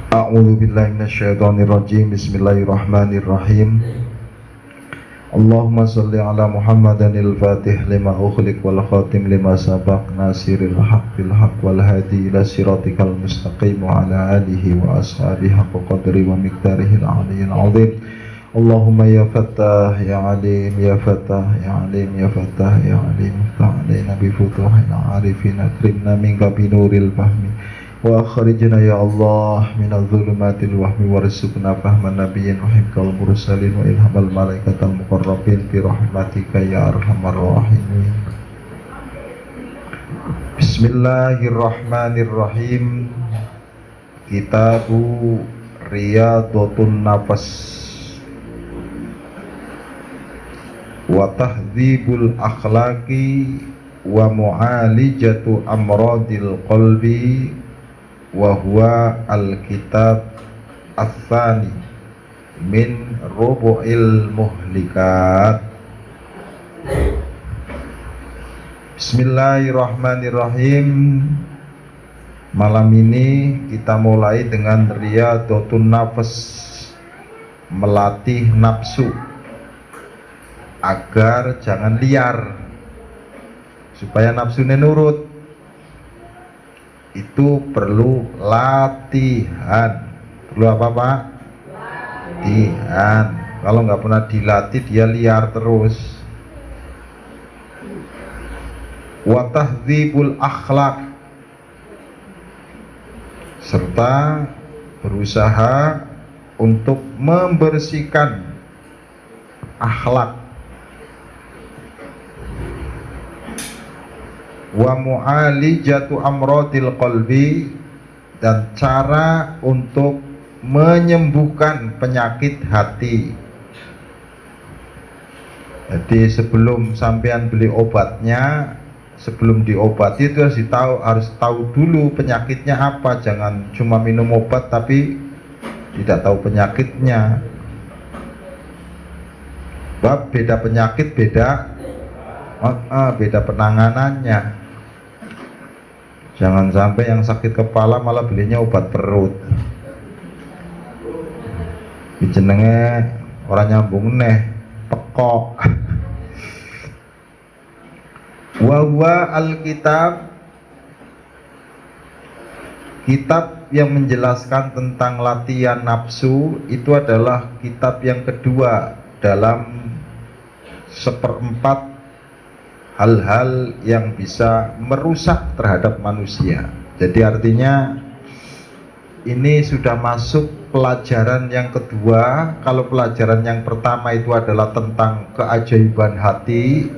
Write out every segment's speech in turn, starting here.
A'udzu billahi minasyaitonir rajim. Bismillahirrahmanirrahim. Allahumma shalli ala Muhammadanil Fatih lima ukhliq wal khatim lima sabaq nasiril haq bil haq wal hadi ila siratikal mustaqim wa ala alihi wa ashabihi haqqa qadri wa miqdarihil aliyyil azim. Allahumma ya Fattah ya Alim ya Fattah ya Alim ya Fattah ya Alim iftah alaina bi futuhil arifin akrimna minka bi nuril fahmi wa akhrijna ya Allah minal dhulumatil wahmi warzuqna fahman nabiyyin wa hifdzal mursalin wa ilhamal malaikatal muqarrabin bi rahmatika ya arhamar rahimin. Bismillahirrahmanirrahim. Kitabu Riyadhatun Nafas wa tahdzibul akhlaqi wa mu'alijatu amradil qalbi wa huwa al-kitab ats-tsani min rubu'il muhlikat. Bismillahirrahmanirrahim. Malam ini kita mulai dengan Riyadhatun Nafas, melatih nafsu agar jangan liar, supaya nafsunya nurut. Itu perlu latihan. Perlu apa Pak? Latihan. Kalau nggak pernah dilatih dia liar terus. Wa tahdzibul akhlaq, serta berusaha untuk membersihkan akhlak. Wa mu'alijatu amradil qalbi, dan cara untuk menyembuhkan penyakit hati. Jadi sebelum sampean beli obatnya, sebelum diobati itu harus tahu dulu penyakitnya apa. Jangan cuma minum obat tapi tidak tahu penyakitnya. Bab beda penyakit, beda penanganannya. Jangan sampai yang sakit kepala malah belinya obat perut. Jenenge orang nyambung neh pekok. Wa huwa al-kitab, kitab yang menjelaskan tentang latihan nafsu. Itu adalah kitab yang kedua dalam seperempat hal-hal yang bisa merusak terhadap manusia. Jadi artinya ini sudah masuk pelajaran yang kedua. Kalau pelajaran yang pertama itu adalah tentang keajaiban hati,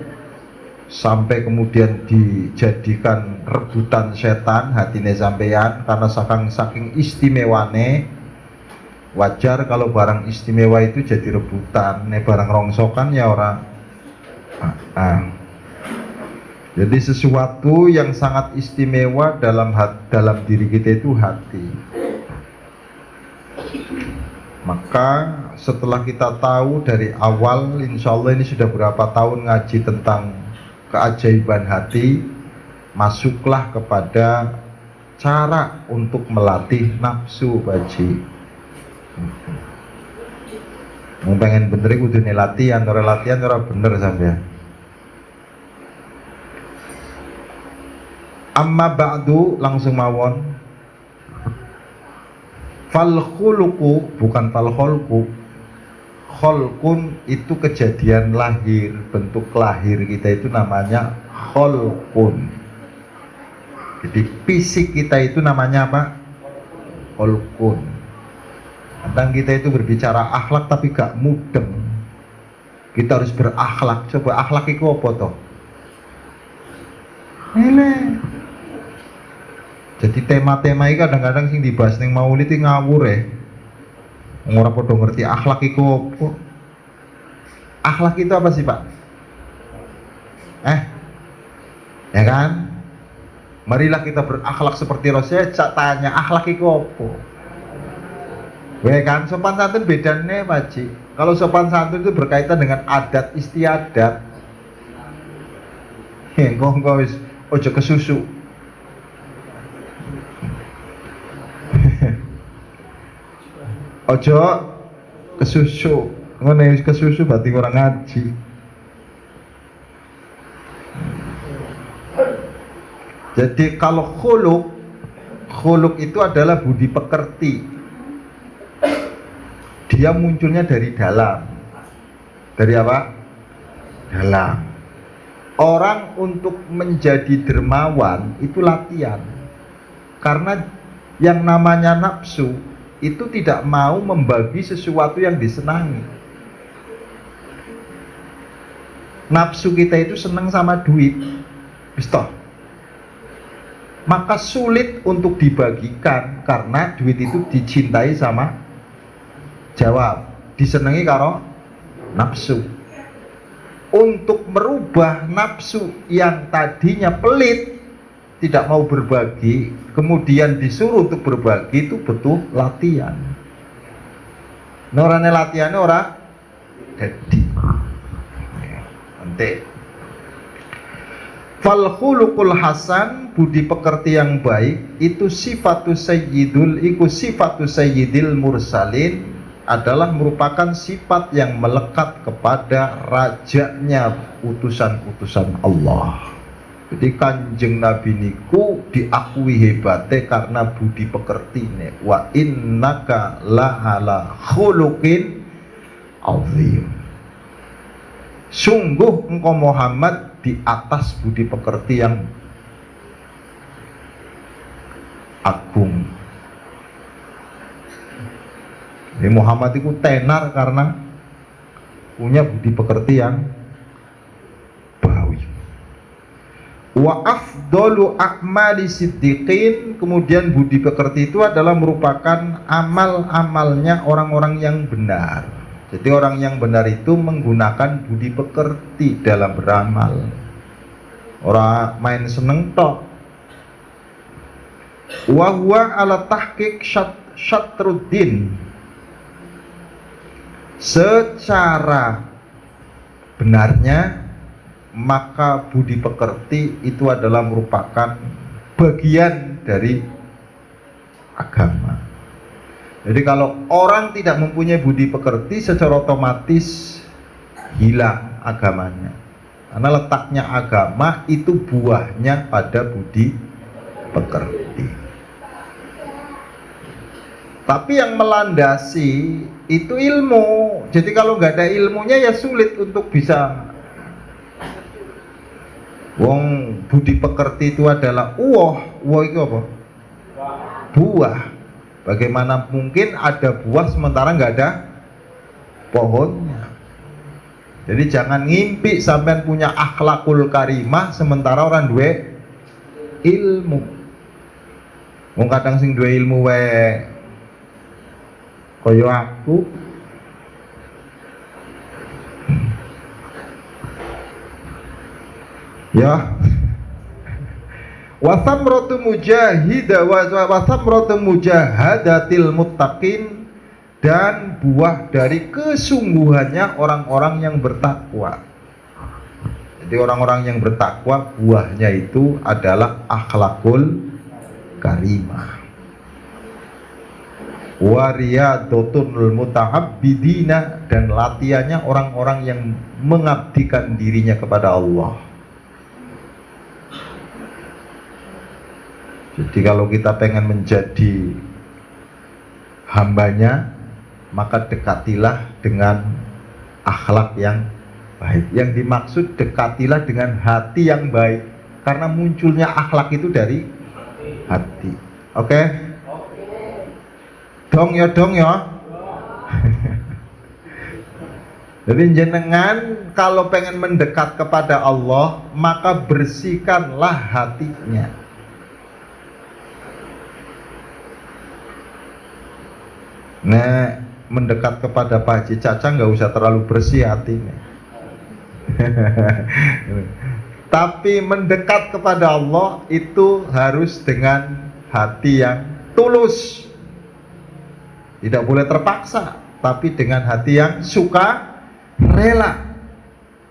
sampai kemudian dijadikan rebutan setan hatine sampean karena saking istimewane. Wajar kalau barang istimewa itu jadi rebutan. Barang rongsokan ya orang. Jadi sesuatu yang sangat istimewa dalam diri kita itu hati. Maka setelah kita tahu dari awal, insya Allah ini sudah berapa tahun ngaji tentang keajaiban hati, masuklah kepada cara untuk melatih nafsu baji. Mau pengen bener kudu latihan, orang bener sampean. Amma ba'du, langsung mawon. Fal khuluqu, bukan fal kholqu. Kholqun itu kejadian lahir, bentuk lahir kita itu namanya kholqun. Jadi fisik kita itu namanya apa? Kholqun. Kadang kita itu berbicara akhlak tapi gak mudeng. Kita harus berakhlak. Coba akhlak itu apa toh? Ini. Jadi tema-tema ini kadang-kadang sing dibahas ning maulid iki ngawur ya. Ora padha ngerti akhlak iku apa. Akhlak itu apa sih, Pak? Ya kan? Marilah kita berakhlak seperti Rasul. Cak tanya akhlak itu apa? Kan sopan santun bedanya Pak Ji. Kalau sopan santun itu berkaitan dengan adat istiadat. Engko wis ojo kesusu. Ojo kesusu. Ngono kesusu berarti orang ngaji. Jadi kalau khuluk itu adalah budi pekerti. Dia munculnya dari dalam. Dari apa? Dalam. Orang untuk menjadi dermawan itu latihan. Karena yang namanya nafsu itu tidak mau membagi sesuatu yang disenangi. Nafsu kita itu senang sama duit, pistoh. Maka sulit untuk dibagikan karena duit itu dicintai sama jawab, disenangi karo nafsu. Untuk merubah nafsu yang tadinya pelit, tidak mau berbagi, kemudian disuruh untuk berbagi, itu butuh latihan. Norane latihannya ora jadi. Nanti. Fal khuluqul hasan, budi pekerti yang baik, itu sifatu sayyidil mursalin, adalah merupakan sifat yang melekat kepada rajanya utusan-utusan Allah. Jadi kanjeng Nabi niku diakui hebate karena budi pekertine. Wa innaka lahala khuluqin azim. Sungguh engkau Muhammad di atas budi pekerti yang agung. Jadi Muhammad itu tenar karena punya budi pekerti yang bawi. Wa afdalu a'mali siddiqin, kemudian budi pekerti itu adalah merupakan amal-amalnya orang-orang yang benar. Jadi orang yang benar itu menggunakan budi pekerti dalam beramal. Orang main seneng tok. Wa huwa ala tahqiq syatruddin. Secara benarnya maka budi pekerti itu adalah merupakan bagian dari agama. Jadi kalau orang tidak mempunyai budi pekerti, secara otomatis hilang agamanya. Karena letaknya agama itu buahnya pada budi pekerti. Tapi yang melandasi itu ilmu. Jadi kalau nggak ada ilmunya ya sulit untuk bisa. Wong budi pekerti itu adalah uwoh itu apa? Buah. Bagaimana mungkin ada buah sementara nggak ada pohonnya? Jadi jangan ngimpi sampean punya akhlakul karimah sementara orang duwe ilmu. Wong kadang sing duwe ilmu wae kaya aku. Ya. Wasamratu mujahadatil muttaqin, dan buah dari kesungguhannya orang-orang yang bertakwa. Jadi orang-orang yang bertakwa buahnya itu adalah akhlakul karimah. Wariyadotun mutahabbidina, dan latihannya orang-orang yang mengabdikan dirinya kepada Allah. Jadi kalau kita pengen menjadi hambanya, maka dekatilah dengan akhlak yang baik. Yang dimaksud dekatilah dengan hati yang baik, karena munculnya akhlak itu dari hati. Oke? Dong ya. Jadi jenengan kalau pengen mendekat kepada Allah, maka bersihkanlah hatinya. Nah, mendekat kepada Pak Haji Caca nggak usah terlalu bersih hatinya. Tapi mendekat kepada Allah itu harus dengan hati yang tulus. Tidak boleh terpaksa, tapi dengan hati yang suka rela.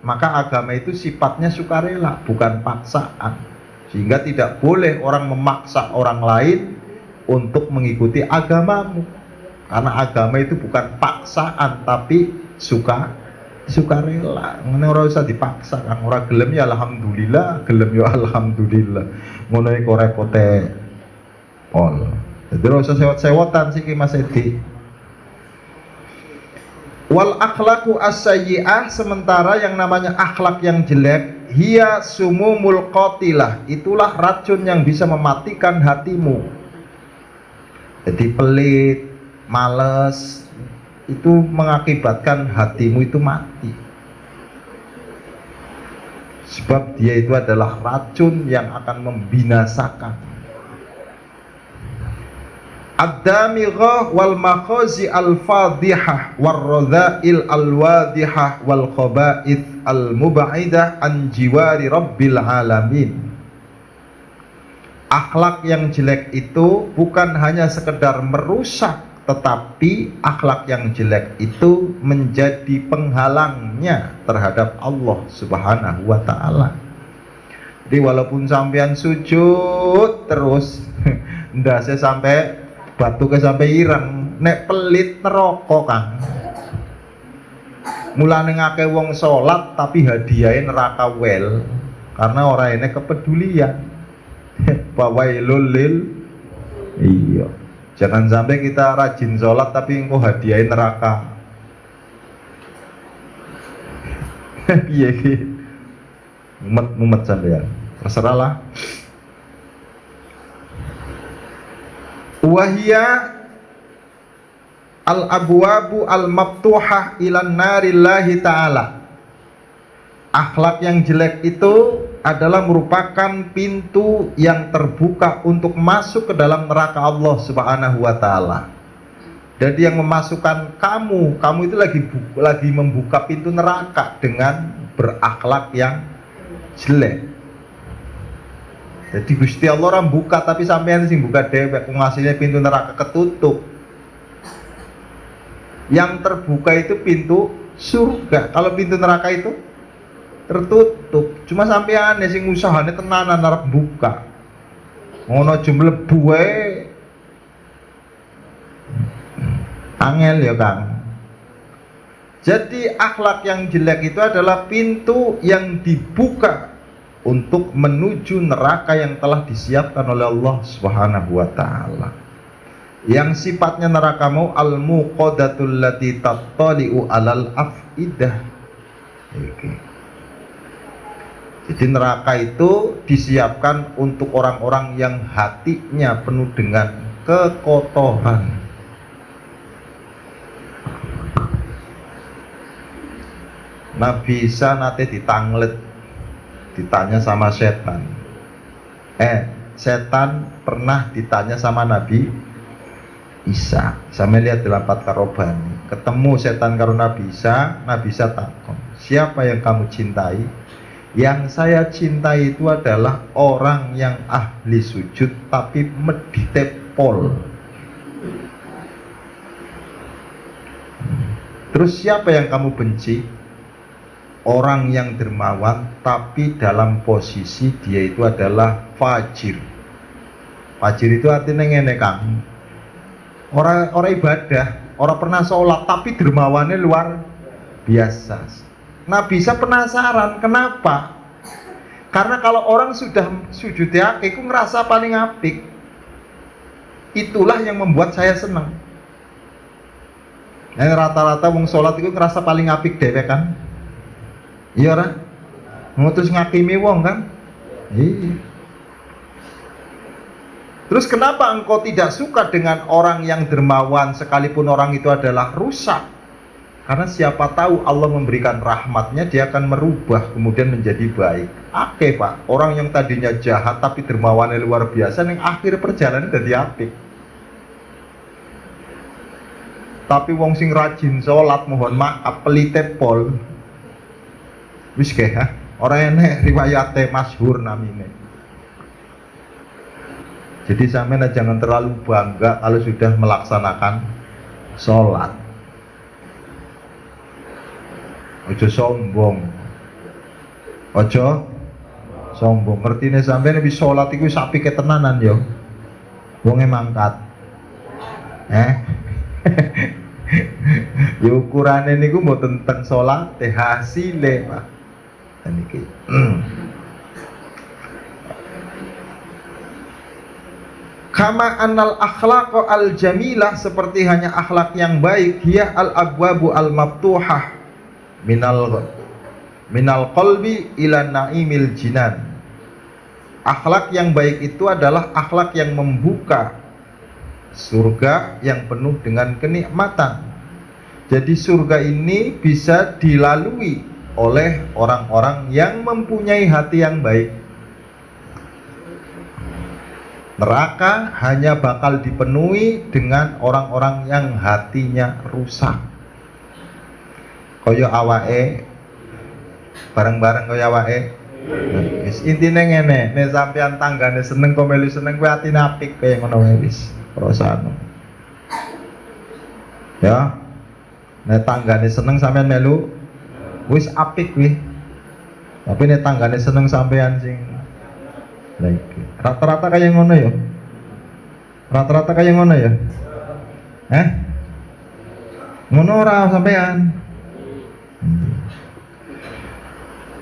Maka agama itu sifatnya sukarela, bukan paksaan. Sehingga tidak boleh orang memaksa orang lain untuk mengikuti agamamu. Karena agama itu bukan paksaan tapi sukarela. Ngono ora usah dipaksa, kang ora gelem ya alhamdulillah, gelem ya alhamdulillah. Ngono iku repote pol. Jadi ora usah sewot-sewotan sih Mas Edi. Wal akhlaqu as-sayyi'ah, sementara yang namanya akhlak yang jelek, hiya sumumul qatilah, itulah racun yang bisa mematikan hatimu. Jadi pelit, males, itu mengakibatkan hatimu itu mati. Sebab dia itu adalah racun yang akan membinasakan. Ad-damighah wal makhazi al-fadihah war-radha'il al-wadihah wal khaba'ith al-mub'idah an jiwari rabbil alamin. Akhlak yang jelek itu bukan hanya sekedar merusak, tetapi akhlak yang jelek itu menjadi penghalangnya terhadap Allah Subhanahu wa ta'ala. Jadi walaupun sampean sujud terus ndase sampai batu ke sampai ireng, nek pelit neraka kang. Mulane ngake wong salat tapi hadiahe neraka wel karena ora ene kepedulian. Fawailul lil, iya. Jangan sampai kita rajin sholat tapi engkau hadiahin neraka. Iya gitu. Mumet sampean. Terserahlah. Wahia al-abwabu al-maftuhah ilan narillahi ta'ala. Akhlak yang jelek itu adalah merupakan pintu yang terbuka untuk masuk ke dalam neraka Allah Subhanahu wa ta'ala. Jadi yang memasukkan kamu itu lagi membuka pintu neraka dengan berakhlak yang jelek. Jadi Gusti Allah orang buka tapi sampean sing buka dewek, ngasihnya pintu neraka ketutup. Yang terbuka itu pintu surga. Kalau pintu neraka itu tertutup. Cuma sampean sing usahane tenanan arep buka. Ngono aja mlebu wae. Angel ya, Kang. Jadi akhlak yang jelek itu adalah pintu yang dibuka untuk menuju neraka yang telah disiapkan oleh Allah Subhanahu wa taala. Yang sifatnya nerakamu al-muqadatul lati tattali'u 'alal afidah. Jadi neraka itu disiapkan untuk orang-orang yang hatinya penuh dengan kekotoran. Nabi Isa nate ditanya sama setan. Setan pernah ditanya sama Nabi Isa. Sama lihat dalam At-Tarobani. Ketemu setan karo Nabi Isa takon, siapa yang kamu cintai? Yang saya cintai itu adalah orang yang ahli sujud tapi medite pol. Terus siapa yang kamu benci? Orang yang dermawan tapi dalam posisi dia itu adalah fajir. Fajir itu artinya ngene Kang. Orang ibadah, orang pernah sholat tapi dermawannya luar biasa. Nabi Isa penasaran kenapa? Karena kalau orang sudah sujud ya, aku ngerasa paling apik. Itulah yang membuat saya senang. Yang rata-rata wong sholat itu ngerasa paling apik dhewe kan? Iya ora? Ngutus ngakimi wong kan? Iya. Terus kenapa engkau tidak suka dengan orang yang dermawan sekalipun orang itu adalah rusak? Karena siapa tahu Allah memberikan rahmatnya, dia akan merubah kemudian menjadi baik. Oke Pak, orang yang tadinya jahat tapi dermawannya luar biasa, yang akhir perjalanan jadi apik. Tapi wong sing rajin sholat, mohon maaf, pelite pol. Wis ya, orang enek riwayate masyhur namine. Jadi sampean jangan terlalu bangga kalau sudah melaksanakan sholat. Ojo sombong. Ojo sombong. Ngertine sampean wis sholat iku sapi ketenanan yo. Wonge mangkat. ukurane niku mboten teng salate, hasile, Pak. Niki. Kama annal akhlaq al jamilah, seperti hanya akhlak yang baik, hiya al abwabu al maftuhah minal qalbi ila naimil jinan. Akhlak yang baik itu adalah akhlak yang membuka surga yang penuh dengan kenikmatan. Jadi surga ini bisa dilalui oleh orang-orang yang mempunyai hati yang baik. Neraka hanya bakal dipenuhi dengan orang-orang yang hatinya rusak. Kaya awake, bareng-bareng kaya awake. Wis intine ngene, nek sampean tanggane seneng kok melu seneng, kuwi atine apik kaya ngono wae wis. Perasaan. Ya. Nek tanggane seneng sampean melu wis apik kuwi. Tapi nek tanggane seneng sampean sing rata-rata kayak ngono ya. Rata-rata kayak ngono ya. Ngono ora sampean.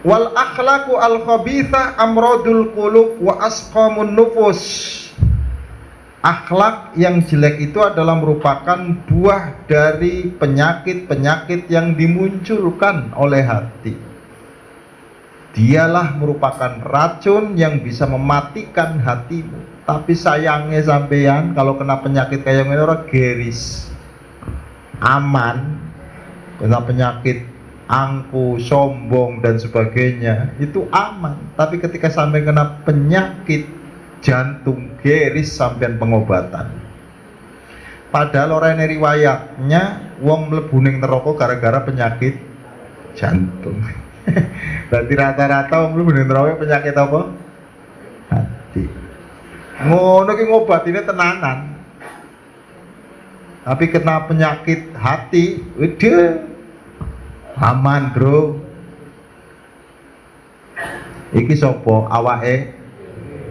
Wal akhlaqu al khabitha amradul qulub wa asqamun nufus. Akhlak yang jelek itu adalah merupakan buah dari penyakit-penyakit yang dimunculkan oleh hati. Dialah merupakan racun yang bisa mematikan hatimu. Tapi sayangnya sampean kalau kena penyakit kayak gini orang geris, aman. Kena penyakit angku, sombong dan sebagainya itu aman. Tapi ketika sampai kena penyakit jantung, geris sampean pengobatan. Padahal orang ini riwayatnya wong mlebu ning neraka gara-gara penyakit jantung. Berarti rata-rata wong mlebu ning neraka penyakit apa? Hati. Ngono ki ngobatine tenanan. Tapi kena penyakit hati, udah aman, bro. Iki sopo awake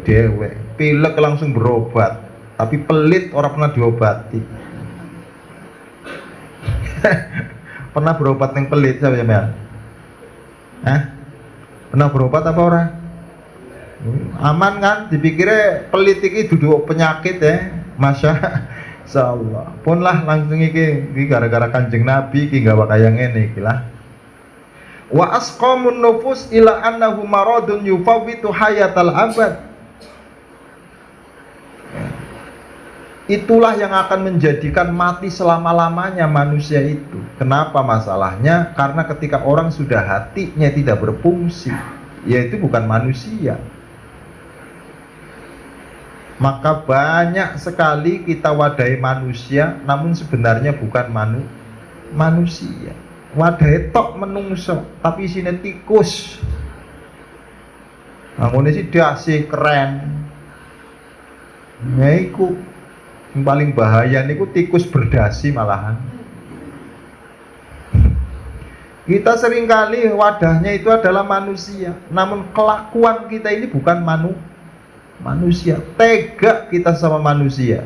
dhewe, pilek langsung berobat, tapi pelit orang pernah diobati. Pernah berobat yang pelit siapa ya? Pernah berobat apa orang? Aman kan? Dipikirnya pelit iki duduk penyakit ya, masya Allah. Pun lah langsung iki gara-gara Kanjeng Nabi iki gawa kaya ngene iki lah. Wa asqamun nufus ila annahu maradun yufawwitu hayatal abad. Itulah yang akan menjadikan mati selama-lamanya manusia itu. Kenapa masalahnya? Karena ketika orang sudah hatinya tidak berfungsi, yaitu bukan manusia. Maka banyak sekali kita wadai manusia, namun sebenarnya bukan manusia. Wadai tok menungso, tapi isinya tikus. Ngomongnya sih dasi keren. Yaiku yang paling bahaya niku tikus berdasi malahan. Kita seringkali wadahnya itu adalah manusia, namun kelakuan kita ini bukan manusia. Tega kita sama manusia.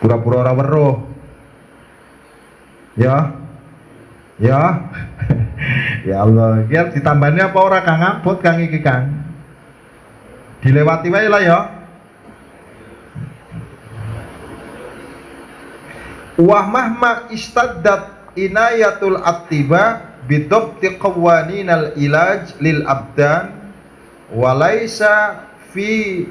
Pura-pura ora weruh. Ya. Ya Allah, biar ditambahnya apa ora Kang Abot Kang iki Kang. Dilewati wae lah ya. Wa mahma istaddat inayatul attiba bidabti qawaninal ilaj lil abdan walaysa fi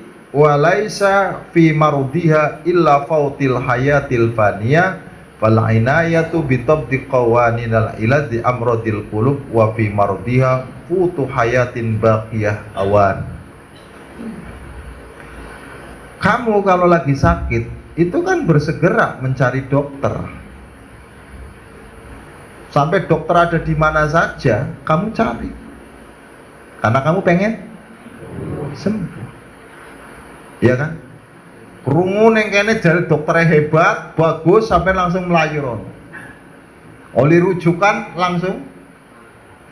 marudiha illa fautil hayatil faniyah fal inayatu bidabti qawaninal ilaj di amradil qulub wa fi marudiha futu hayatin baqiyah awan. Kamu kalau lagi sakit itu kan bersegera mencari dokter. Sampai dokter ada di mana saja, kamu cari. Karena kamu pengen sembuh. Iya kan? Krungu ning kene jare dokternya hebat, bagus, sampai langsung melayu. Oli rujukan langsung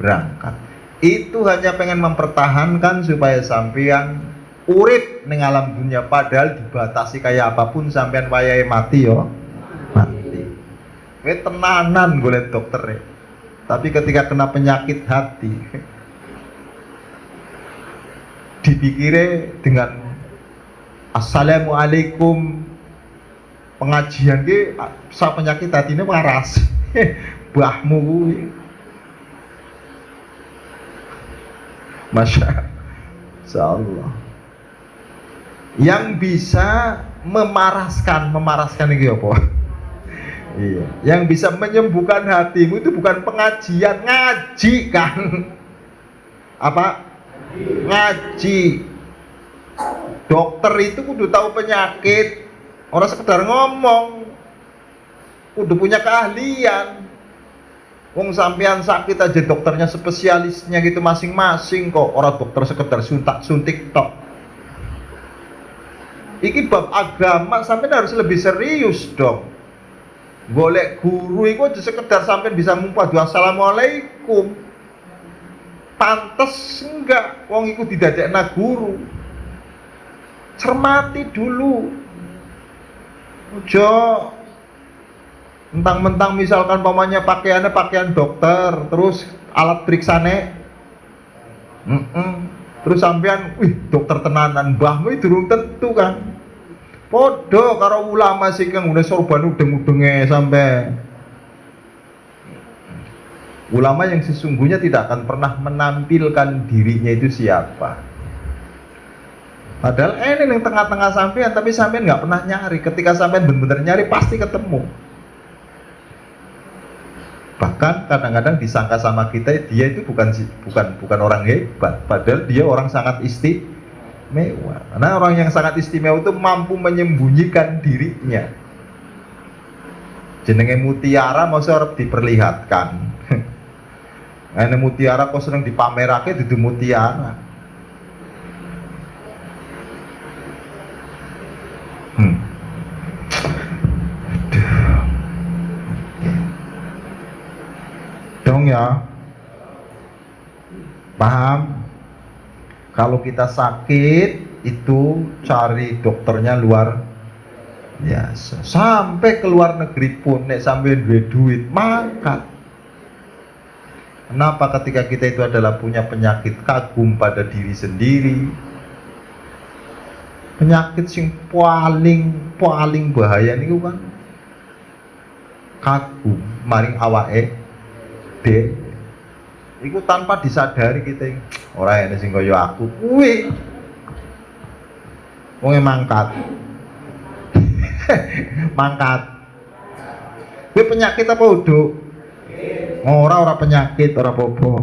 berangkat. Itu hanya pengen mempertahankan supaya sampean urip ning alam dunia, padahal dibatasi kayak apapun sampean wayahe mati yo mati. Kowe tenanan golek dokter. Tapi ketika kena penyakit hati dipikire dengan assalamualaikum pengajian ki sa penyakit hatine waras. Mbahmu kuwi. Masya Allah. Yang bisa memaraskan itu apa? Iya. Yang bisa menyembuhkan hatimu itu bukan pengajian, ngaji kan? Apa? Ngaji. Dokter itu kudu tahu penyakit, orang sekedar ngomong, kudu punya keahlian. Wong sampean sakit aja dokternya spesialisnya gitu masing-masing kok, orang dokter sekedar suntik tok. Iki bab agama sampean harus lebih serius dong. Golek guru itu aja sekedar sampean bisa ngumpah assalamualaikum. Pantes enggak wong iku didadekna guru. Cermati dulu. Ojo mentang-mentang misalkan pamannya pakaiannya pakaian dokter, terus alat periksane terus sampean wih dokter tenanan, mbahmu itu durung tentu kan. Podo karo ulama sih kang udah sorban udeng-udenge sampai ulama yang sesungguhnya tidak akan pernah menampilkan dirinya itu siapa. Padahal ini yang tengah-tengah sampean, tapi sampean nggak pernah nyari. Ketika sampean benar-benar nyari pasti ketemu. Bahkan kadang-kadang disangka sama kita dia itu bukan orang hebat, padahal dia orang sangat istimewa. Karena orang yang sangat istimewa itu mampu menyembunyikan dirinya. Jenenge mutiara masa harus diperlihatkan. Ini mutiara kok seneng dipamerake dudu mutiara. Dong ya, paham? Kalau kita sakit itu cari dokternya luar biasa. Sampai ke luar negeri pun nek sampai duit mangkat. Kenapa? Ketika kita itu adalah punya penyakit kagum pada diri sendiri. Penyakit sing paling bahaya niku kan kagum maring awake iku tanpa disadari kita ora ene sing kaya aku kuwi wong mangkat mangkat kuwi penyakit apa uduk ora penyakit ora apa-apa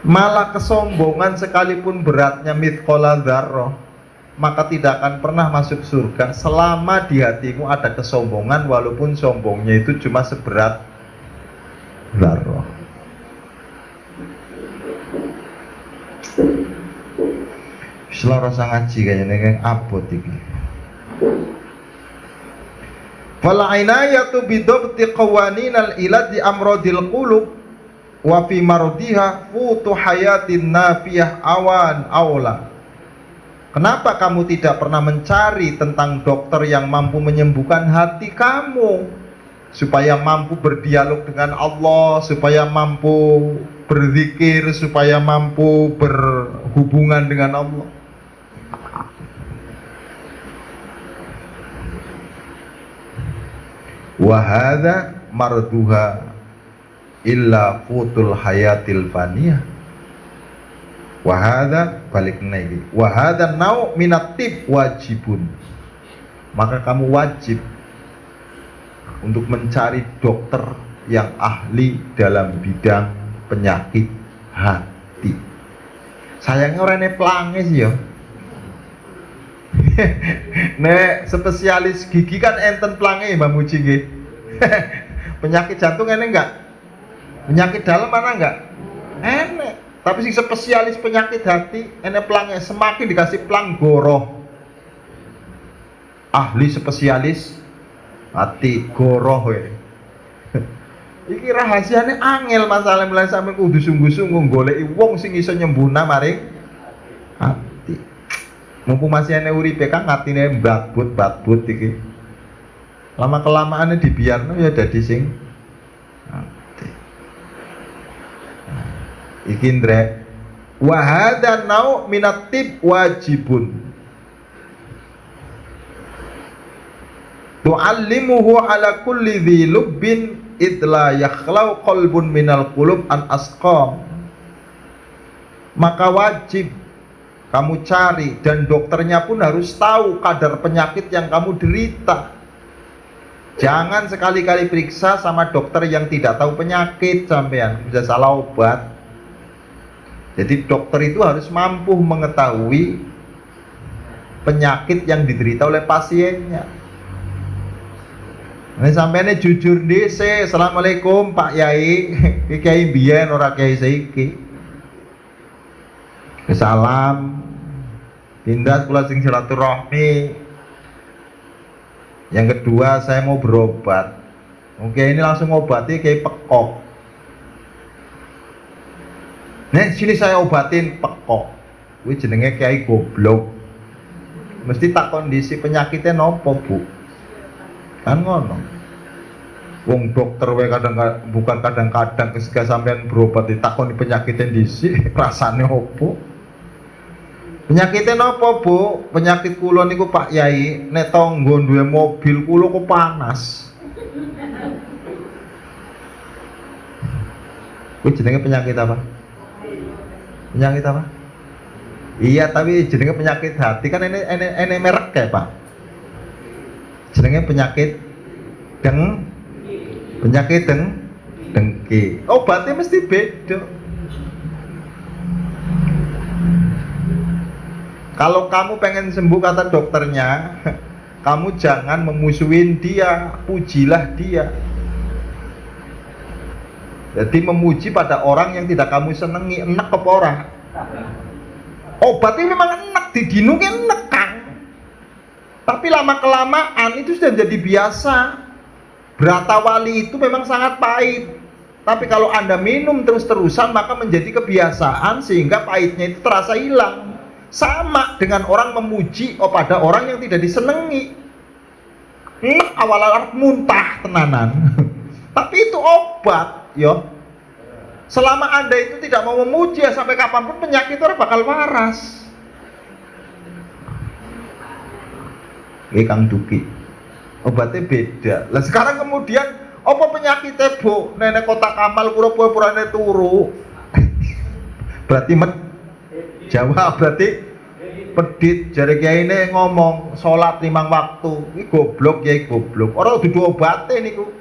malah kesombongan sekalipun beratnya mithqala dzarrah maka tidak akan pernah masuk surga selama di hatimu ada kesombongan walaupun sombongnya itu cuma seberat dzarrah. Setelah rasa ngaji kayaknya yang abot iki. Fal inayatu bidabti qawaninal ilad di amradil qulub wa fi mardiha futu hayatin nafiyah awan aula. Kenapa kamu tidak pernah mencari tentang dokter yang mampu menyembuhkan hati kamu supaya mampu berdialog dengan Allah, supaya mampu berzikir, supaya mampu berhubungan dengan Allah. Wa hadza marduha illa futul hayatil faniyah. Wahada balik lagi. Wahada nau minatib wajibun. Maka kamu wajib untuk mencari dokter yang ahli dalam bidang penyakit hati. Sayangnya orangnya pelangi sih ya. Nek spesialis gigi kan enten pelangi Mbak Muji nggih. Penyakit jantung ini enggak? Penyakit dalam mana enggak? Enek. Tapi si spesialis penyakit hati enek pelangnya semakin dikasih pelang goroh. Ahli spesialis hati goroh Iki rahasiane angel masalah mulai sampe kudu sungguh-sungguh goleki wong sing iso nyembuhna maring ati. Mumpung masih ana uripe kan atine batbut iki. Lama kelamaane dibiarno ya dadi sing ati. Iki ndrek wa hadza nau minat tib wajibun. Tu'allimuhu ala kulli dhi lubbin idla yakhlau qalbun minal qulub an asqam. Maka wajib kamu cari, dan dokternya pun harus tahu kadar penyakit yang kamu derita. Jangan sekali-kali periksa sama dokter yang tidak tahu penyakit sampean, bisa salah obat. Jadi dokter itu harus mampu mengetahui penyakit yang diderita oleh pasiennya. Ini sampeyan jujur dhisik. Assalamualaikum Pak Yai. Kiai biyen ora kiai saiki. Salam. Pindah kula sing silaturahmi. Yang kedua, saya mau berobat. Oke, ini langsung ngobati kiai pekok. Nek sini saya obatin pekok. Kuwi jenenge kiai goblok. Mesti tak kondisi penyakitnya nopo, Bu? Kan ngono. Wong dokter wae kadang-kadang ketika sampean berobat ditakoni penyakitnya dhisik, rasane opo? Penyakitnya napa, Bu? Penyakit kula niku Pak Yai, nek tangga duwe mobil kula kok panas. Kuwi jenenge penyakit apa? Penyakit apa? Iya, tapi jenenge penyakit hati kan ini merek ya, Pak. Jenenge penyakit dengki. Obatnya mesti beda. Kalau kamu pengen sembuh kata dokternya, kamu jangan memusuhin dia, pujilah dia. Jadi memuji pada orang yang tidak kamu senengi, enak apa ora? Obatnya memang enak, didinungi enak kan. Tapi lama kelamaan itu sudah jadi biasa. Berata wali itu memang sangat pahit. Tapi kalau Anda minum terus-terusan maka menjadi kebiasaan sehingga pahitnya itu terasa hilang. Sama dengan orang memuji pada orang yang tidak disenangi. Awal-awal muntah tenanan. Tapi itu obat, yo. Selama Anda itu tidak mau memuji ya, sampai kapanpun penyakit itu bakal waras. Kang Duki, obatnya beda. Lah sekarang kemudian apa penyakitnya, Bu? Nenek kotak amal pura-pura turu. Berarti jawab berarti pedit. Jare kiai ini ngomong sholat 5 waktu. Ini goblok ya, goblok. Orang dudu obatnya niku.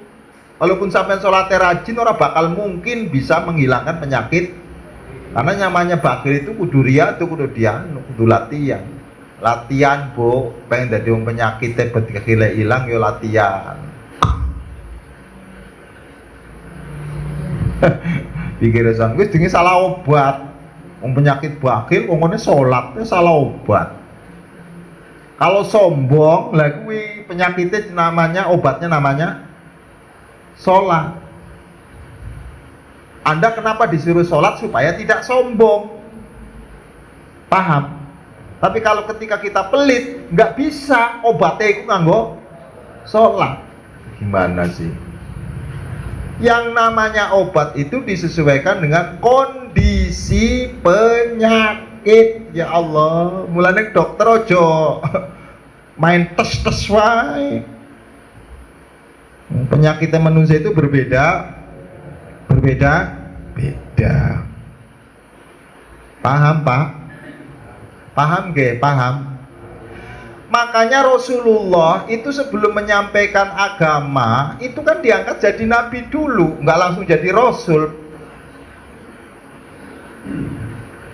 Walaupun sampai sholatnya rajin, orang bakal mungkin bisa menghilangkan penyakit. Karena namanya bakir itu kudu ria, itu kudu kudu latihan. Latihan, Bu, pengen dadi wong penyakitnya ketika hilang yo latihan. Pikir sang wis jenenge salah obat. Wong penyakit bakil wongone salat salah obat. Kalau sombong, lah kuwi penyakitnya namanya, obatnya namanya salat. Anda kenapa disuruh salat? Supaya tidak sombong. Paham? Tapi kalau ketika kita pelit, nggak bisa, obatnya itu nganggo sholat. Gimana sih? Yang namanya obat itu disesuaikan dengan kondisi penyakit. Ya Allah, mulane dokter ojo main tes wae. Penyakitnya manusia itu berbeda. Paham, Pak? Paham gak? Paham. Makanya Rasulullah itu sebelum menyampaikan agama itu kan diangkat jadi nabi dulu, nggak langsung jadi rasul.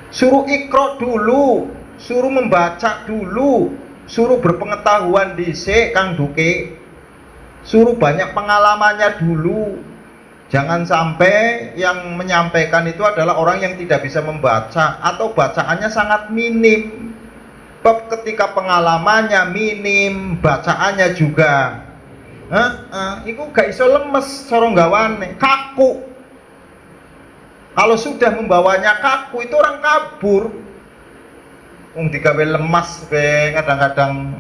Suruh ikra dulu, suruh membaca dulu, suruh berpengetahuan dhisik Kang Duke, suruh banyak pengalamannya dulu. Jangan sampai yang menyampaikan itu adalah orang yang tidak bisa membaca atau bacaannya sangat minim. Ketika pengalamannya minim, bacaannya juga Iku gak iso lemes cara gawane, kaku. Kalau sudah membawanya kaku itu orang kabur. Wong digawe lemas kadang-kadang.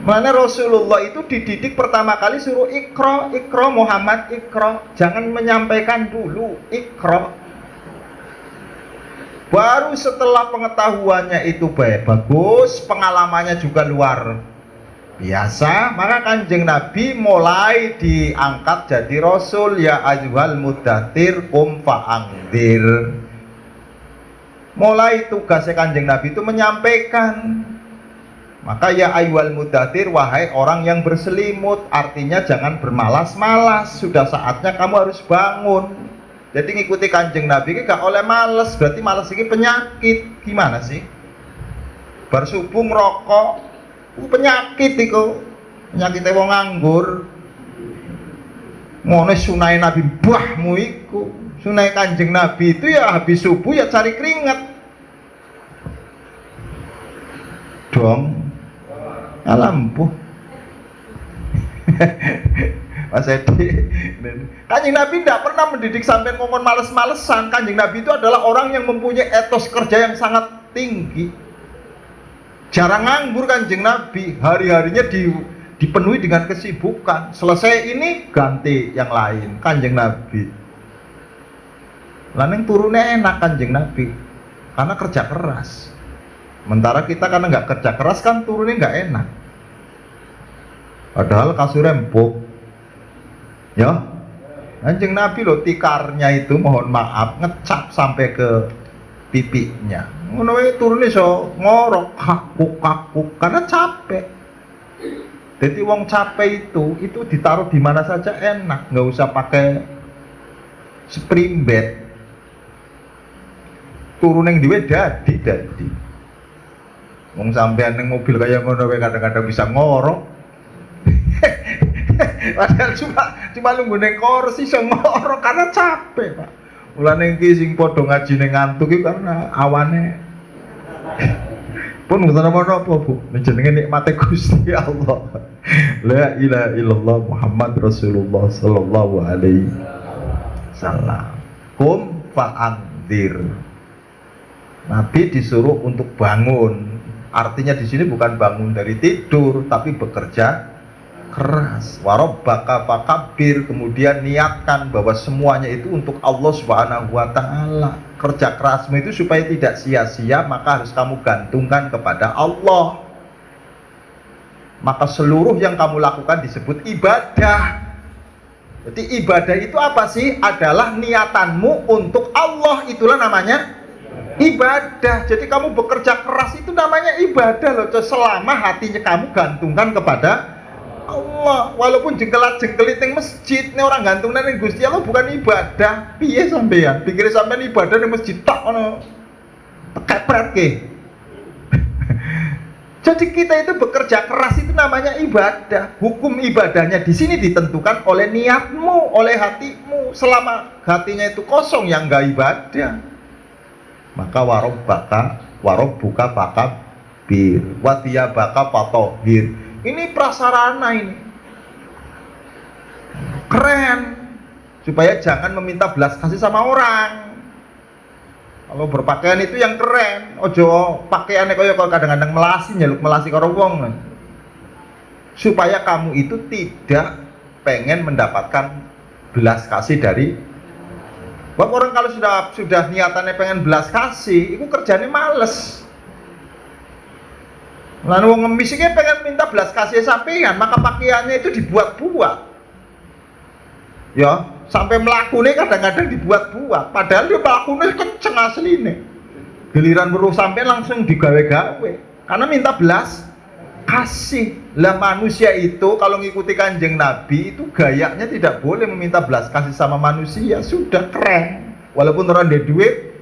Mana Rasulullah itu dididik pertama kali suruh ikra Muhammad ikra, jangan menyampaikan dulu, ikra. Baru setelah pengetahuannya itu bagus, pengalamannya juga luar biasa, maka Kanjeng Nabi mulai diangkat jadi Rasul. Ya ayyuhal muddatsir qum fa'andzir. Mulai tugasnya Kanjeng Nabi itu menyampaikan. Maka ya ayyuhal muddatsir, wahai orang yang berselimut, artinya jangan bermalas-malas, sudah saatnya kamu harus bangun. Jadi ngikuti Kanjeng Nabi ini gak oleh males, berarti males ini penyakit. Gimana sih? Bar subuh ngerokok, penyakit itu, penyakitnya wong nganggur. Ngono sunai Nabi mbahmu iku. Sunai Kanjeng Nabi itu ya habis subuh ya cari keringat dong, lampu. Mas Edi, Kanjeng Nabi tidak pernah mendidik sampai ngomong males-malesan. Kanjeng Nabi itu adalah orang yang mempunyai etos kerja yang sangat tinggi. Jarang nganggur Kanjeng Nabi, hari-harinya dipenuhi dengan kesibukan. Selesai ini ganti yang lain, Kanjeng Nabi. Laneng turunnya enak Kanjeng Nabi, karena kerja keras. Sementara kita karena nggak kerja keras kan turunnya nggak enak. Padahal kasurnya empuk. Ya, Kanjeng Nabi loh tikarnya itu mohon maaf ngecap sampai ke pipinya. Ngono turune iso ngorok kakuk karena capek. Jadi wong capek itu ditaruh di mana saja enak, nggak usah pakai spring bed. Turun yang diwe dadi. Wong sampean ning mobil kayak ngono kadang-kadang bisa ngorok. Padahal cuma nunggu ning kursi iso ngorok karena capek, Pak. Mulane iki sing padha ngajine ngantuk iki karena awane pun mboten apa-apa, Bu. Jenenge nikmate Gusti Allah. La ilaha illallah Muhammad Rasulullah sallallahu alaihi wasallam. Qum fa'andzir. Nabi disuruh untuk bangun. Artinya di sini bukan bangun dari tidur, tapi bekerja keras. Warabbaka fakabbir, kemudian niatkan bahwa semuanya itu untuk Allah Subhanahu wa taala. Kerja kerasmu itu supaya tidak sia-sia, maka harus kamu gantungkan kepada Allah. Maka seluruh yang kamu lakukan disebut ibadah. Jadi ibadah itu apa sih? Adalah niatanmu untuk Allah, itulah namanya ibadah. Jadi kamu bekerja keras itu namanya ibadah loh. Selama hatinya kamu gantungkan kepada Allah, walaupun jengkelat-jengkelit yang masjid, ini orang gantung nang Gusti Allah bukan ibadah. Piye sampean? Pikir sampean ibadah di masjid tak ono kepret ke. Jadi kita itu bekerja keras itu namanya ibadah. Hukum ibadahnya di sini ditentukan oleh niatmu, oleh hatimu. Selama hatinya itu kosong yang enggak ibadah, maka warabbuka fakabbir wa thiyabaka fatahhir. Ini prasarana ini keren, supaya jangan meminta belas kasih sama orang. Kalau berpakaian itu yang keren, ojo pakaiannya kaya kadang-kadang melasi, nyeluk melasi karo wong. Supaya kamu itu tidak pengen mendapatkan belas kasih dari orang. Kalau sudah niatannya pengen belas kasih, itu kerjanya males. Lalu wong ngemis iki pengen minta belas kasih sampean, maka pakaiannya itu dibuat-buat. Ya, sampai mlakune kadang-kadang dibuat-buat, padahal dia mlakune kenceng asline. Giliran weruh sampean langsung digawe-gawe karena minta belas kasih. Lah manusia itu kalau ngikuti Kanjeng Nabi itu gayanya tidak boleh meminta belas kasih sama manusia, sudah keren. Walaupun orang ada duit,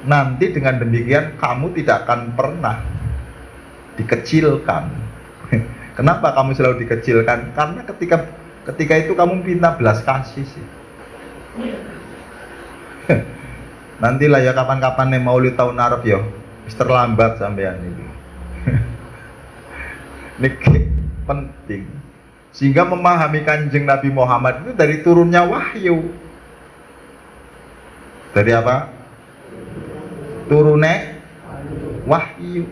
nanti dengan demikian kamu tidak akan pernah dikecilkan. Kenapa kamu selalu dikecilkan? Karena ketika itu kamu minta belas kasih sih. Nantilah ya kapan-kapan nih Maulid tahun Arab ya, terlambat sampean ini. Niki penting. Sehingga memahami Kanjeng Nabi Muhammad itu dari turunnya wahyu. Dari apa? Turunnya wahyu.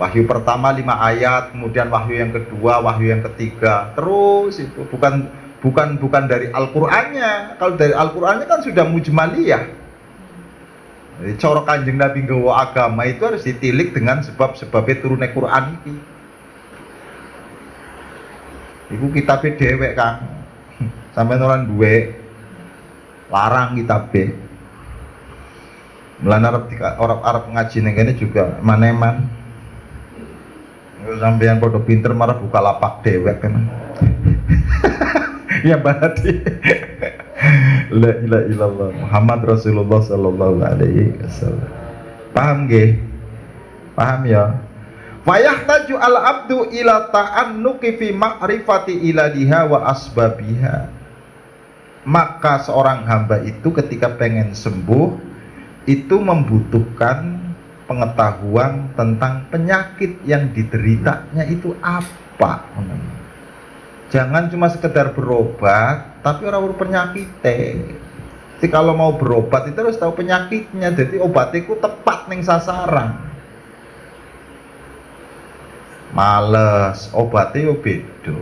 Wahyu pertama 5 ayat, kemudian wahyu yang kedua, wahyu yang ketiga, terus itu bukan dari Al-Qur'annya. Kalau dari Al-Qur'annya kan sudah mujmaliyah. Jadi cara Kanjeng Nabi nggawa agama itu harus ditilik dengan sebab-sebabnya turunnya Quran ini. Iku kitabnya dewek Kang. Sampai orang duwe larang kitabnya. Mulane Arab ngaji ning kene juga maneman. Sampeyan padha pinter marah buka lapak dewek kan. Ya berarti la ilaha illallah Muhammad Rasulullah sallallahu alaihi wasallam. Paham nggih? Paham ya? Fayahtaju al-abdu ila ta'annuqi fi ma'rifati iladiha wa asbabiha. Maka seorang hamba itu ketika pengen sembuh itu membutuhkan pengetahuan tentang penyakit yang dideritanya itu apa. Jangan cuma sekedar berobat tapi orang penyakitnya. Jadi kalau mau berobat itu harus tahu penyakitnya. Jadi obatnya itu tepat ning sasaran. Males, obatnya yo beda.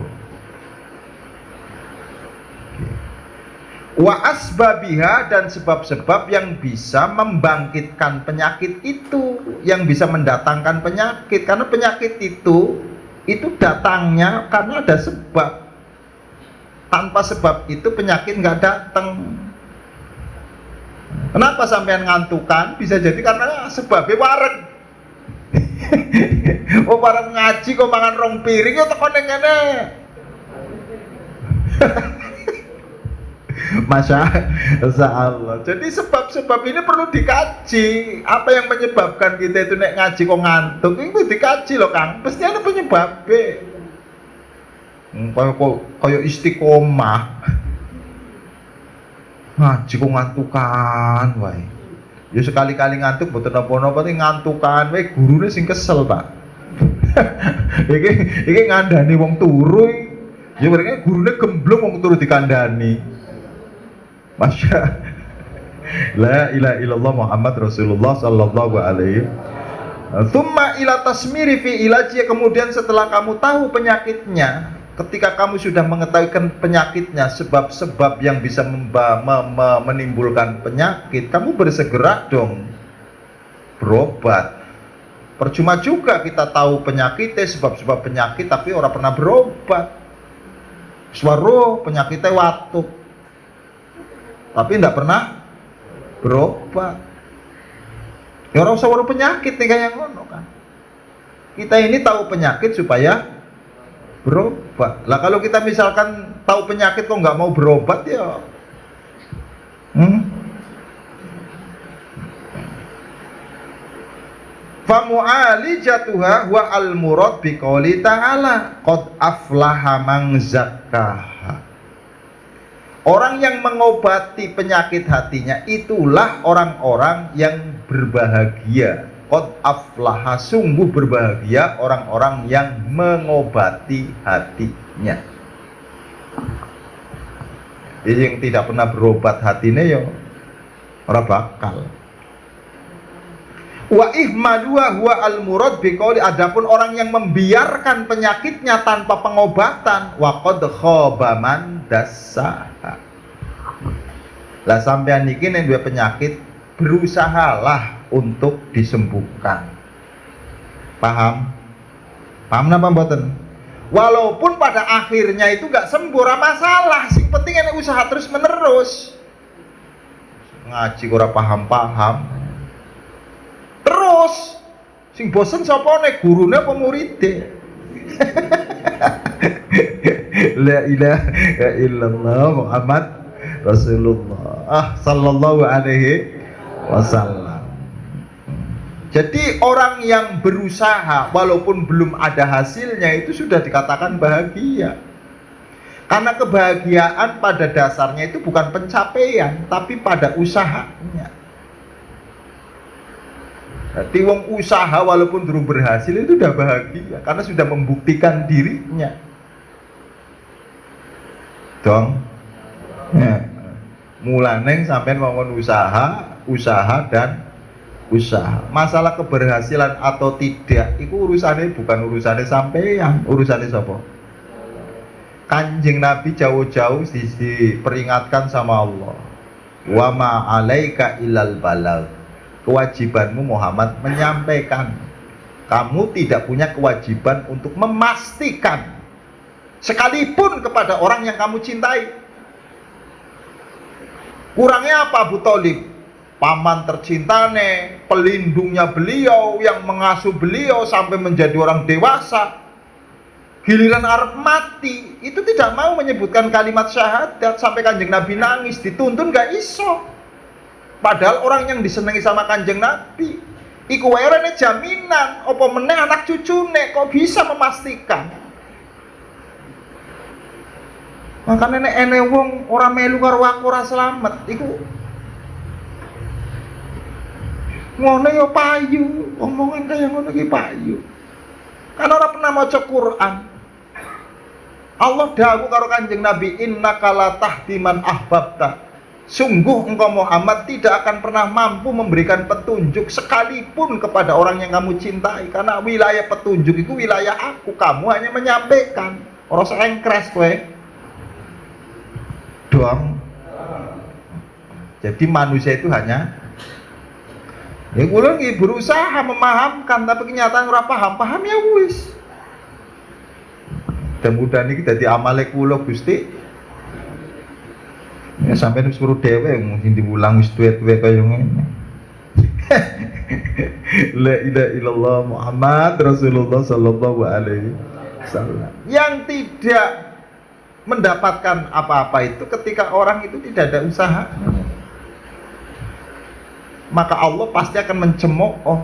Wa asbabiha, dan sebab-sebab yang bisa membangkitkan penyakit itu, yang bisa mendatangkan penyakit. Karena penyakit itu datangnya karena ada sebab. Tanpa sebab itu penyakit nggak datang. Kenapa sampean ngantukan? Bisa jadi karena sebabnya wareg. Oh barang ngaji kok mangan rong piring ya tekan ngene. Masya Allah. Jadi sebab-sebab ini perlu dikaji. Apa yang menyebabkan kita itu nek ngaji kok ngantuk itu dikaji loh Kang. Pasti ada penyebabnya. Kayak istiqomah. Ngaji kok ngantukan wae. Ya sekali-kali ngantuk mboten napa-napa ning ngantukan wae gurune sing kesel, Pak. iki ngandani wong turu. Ya mereka gurune gemblong wong turu dikandani. Masya la ilaha illallah Muhammad Rasulullah sallallahu alaihi. Tsumma ila tasmiri fi ilaji, kemudian setelah kamu tahu penyakitnya, ketika kamu sudah mengetahui penyakitnya, sebab-sebab yang bisa menimbulkan penyakit, kamu bersegera dong berobat. Percuma juga kita tahu penyakitnya, sebab-sebab penyakit, tapi orang pernah berobat. Suara penyakitnya watuk, tapi tidak pernah berobat. Ya orang usah penyakit nih kayak ngono kan. Kita ini tahu penyakit supaya berobat. Lah kalau kita misalkan tahu penyakit kok nggak mau berobat ya, famu'alijatuha wa al-murad biqouli ta'ala qad aflaha man zakkaha. Orang yang mengobati penyakit hatinya itulah orang-orang yang berbahagia. Qad aflaha, sungguh berbahagia orang-orang yang mengobati hatinya. Jadi yang tidak pernah berobat hatinya ya ora bakal. Wa ihmaluha huwa al-murad biqouli, adapun orang yang membiarkan penyakitnya tanpa pengobatan, wa qad khaba man dassaha. Lah sampean iki nek duwe penyakit, berusahalah untuk disembuhkan. Paham? Paham napa mboten? Walaupun pada akhirnya itu gak sembuh, ora masalah, sing penting enek usaha terus menerus. Ngaji ora paham-paham. Terus sing bosen sapa nek gurune apa muride? La ilaha illallah Muhammad Rasulullah sallallahu alaihi wasallam. Jadi orang yang berusaha walaupun belum ada hasilnya itu sudah dikatakan bahagia. Karena kebahagiaan pada dasarnya itu bukan pencapaian tapi pada usahanya. Jadi wong usaha walaupun durung berhasil itu udah bahagia karena sudah membuktikan dirinya. Dong. Ya. Mulane sampean ngomong usaha dan usaha. Masalah keberhasilan atau tidak itu urusannya bukan urusannya sampean, urusannya siapa? Kanjeng Nabi jauh-jauh diperingatkan sama Allah. Wa ma 'alaika illal balagh. Kewajibanmu Muhammad menyampaikan. Kamu tidak punya kewajiban untuk memastikan sekalipun kepada orang yang kamu cintai. Kurangnya apa Abu Thalib? Paman tercintane, pelindungnya beliau, yang mengasuh beliau sampai menjadi orang dewasa. Giliran arep mati, itu tidak mau menyebutkan kalimat syahadat. Sampai Kanjeng Nabi nangis, dituntun gak iso. Padahal orang yang disenangi sama Kanjeng Nabi iku wae rene jaminan, apa meneh anak cucune kok bisa memastikan. Makanya nek wong ora melu karo aku ora slamet, iku ngono ya payu, omongan kaya ngono ki payu. Kan ora pernah maca Quran. Allah dawuh karo Kanjeng Nabi, innaka la tahdi man ahbabta. Sungguh engkau Muhammad tidak akan pernah mampu memberikan petunjuk sekalipun kepada orang yang kamu cintai, karena wilayah petunjuk itu wilayah aku, kamu hanya menyampaikan. Ora sengkres kowe. Doang. Jadi manusia itu hanya ya kula nggih berusaha memahamkan, tapi kenyataan ora paham ya wis. Mudah-mudahan iki dadi amale kula Gusti. Ya sampai disuruh dewe mungkin diulang wis tuwe-tuwe kaya ngene. La ilaha illallah Muhammad Rasulullah sallallahu alaihi wasallam. Yang tidak mendapatkan apa-apa itu ketika orang itu tidak ada usaha. Maka Allah pasti akan mencemooh.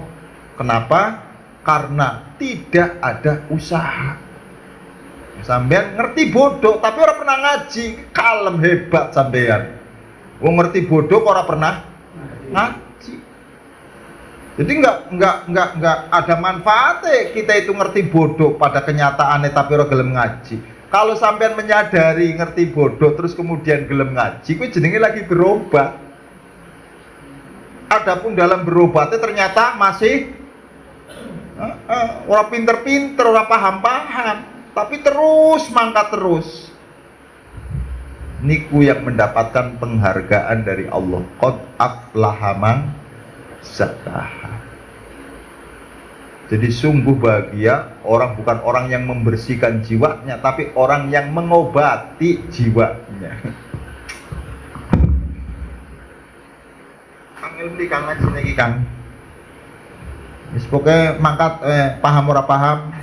Kenapa? Karena tidak ada usaha. Sampean ngerti bodoh tapi orang pernah ngaji, kalem hebat sampean. Wong ngerti bodoh kok orang pernah ngaji. Jadi enggak ada manfaatnya kita itu ngerti bodoh pada kenyataannya tapi orang gelem ngaji. Kalau sampean menyadari ngerti bodoh terus kemudian gelem ngaji, kuwi jenenge lagi berobat. Adapun dalam berobatnya ternyata masih orang pinter-pinter, orang paham-paham, tapi terus mangkat terus. Niku yang mendapatkan penghargaan dari Allah. Qad aflaha man zakkaha. Jadi sungguh bahagia orang, bukan orang yang membersihkan jiwanya, tapi orang yang mengobati jiwanya. Kang Ilmi Kang ngaji niki Kang. Wis pokoke mangkat paham ora paham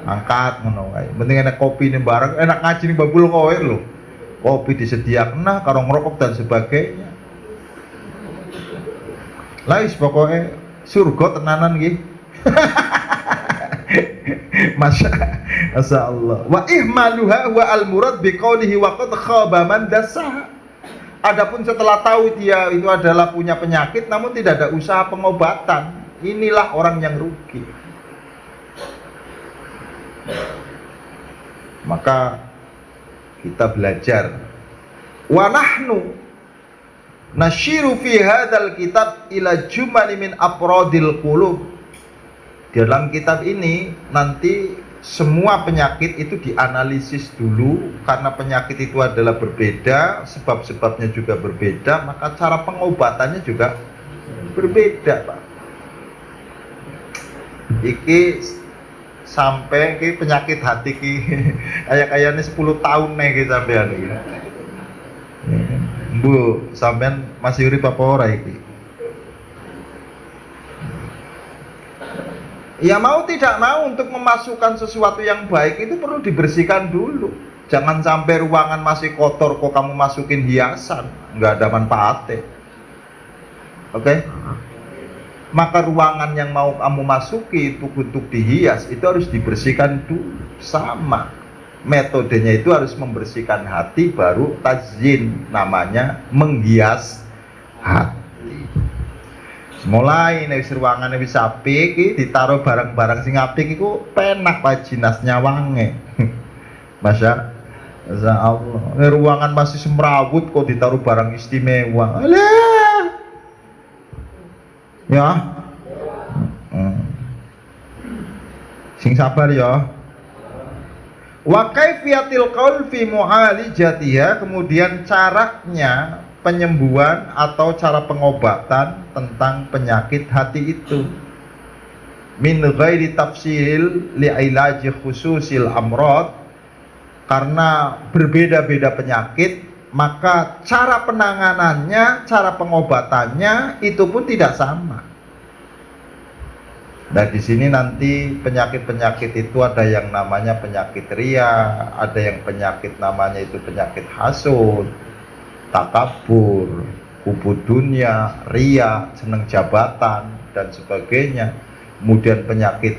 angkat ngono wae. Penting enak kopi nih bareng, enak ngaji nih babul kowe lho. Kopi disediakan nah karo ngerokok dan sebagainya. Lah wis pokoke surga tenanan nggih. Masya Allah. Wa ihmaluha wa al-murad biqaulihi wa qad khaba man dassaha. Adapun setelah tahu dia itu adalah punya penyakit namun tidak ada usaha pengobatan, inilah orang yang rugi. Maka kita belajar. Wa nahnu nashiru fi hadzal kitab ila jumali min afradil qulub. Di dalam kitab ini nanti semua penyakit itu dianalisis dulu, karena penyakit itu adalah berbeda, sebab-sebabnya juga berbeda, maka cara pengobatannya juga berbeda, Pak. Iki sampai ki penyakit hati ki kayak-kayaknya 10 tahun nih ki sampean iki. Bu, sampean masih urip apa ora iki? Ya mau tidak mau untuk memasukkan sesuatu yang baik itu perlu dibersihkan dulu. Jangan sampai ruangan masih kotor kok kamu masukin hiasan, nggak ada manfaatnya. Oke? Maka ruangan yang mau kamu masuki itu untuk dihias itu harus dibersihkan dulu. Sama metodenya itu harus membersihkan hati baru tazyin, namanya menghias hati. Mulai nek ruangane wis apik iki ditaruh barang-barang sing apik iku penak Pak Jinas nyawange. Masya Allah. Ruangan masih semrawut kok ditaruh barang istimewa. Alah. Ya. Sing sabar ya. Wa kaifiyatil qaul fi mu'alijatiha, kemudian caranya penyembuhan atau cara pengobatan tentang penyakit hati itu. Min ghairi tafsil li ilaji khususil amrad, karena berbeda-beda penyakit, maka cara penanganannya, cara pengobatannya itu pun tidak sama. Nah di sini nanti penyakit-penyakit itu ada yang namanya penyakit ria, ada yang penyakit namanya itu penyakit hasud, takabur, hubud dunia, ria, seneng jabatan dan sebagainya. Kemudian penyakit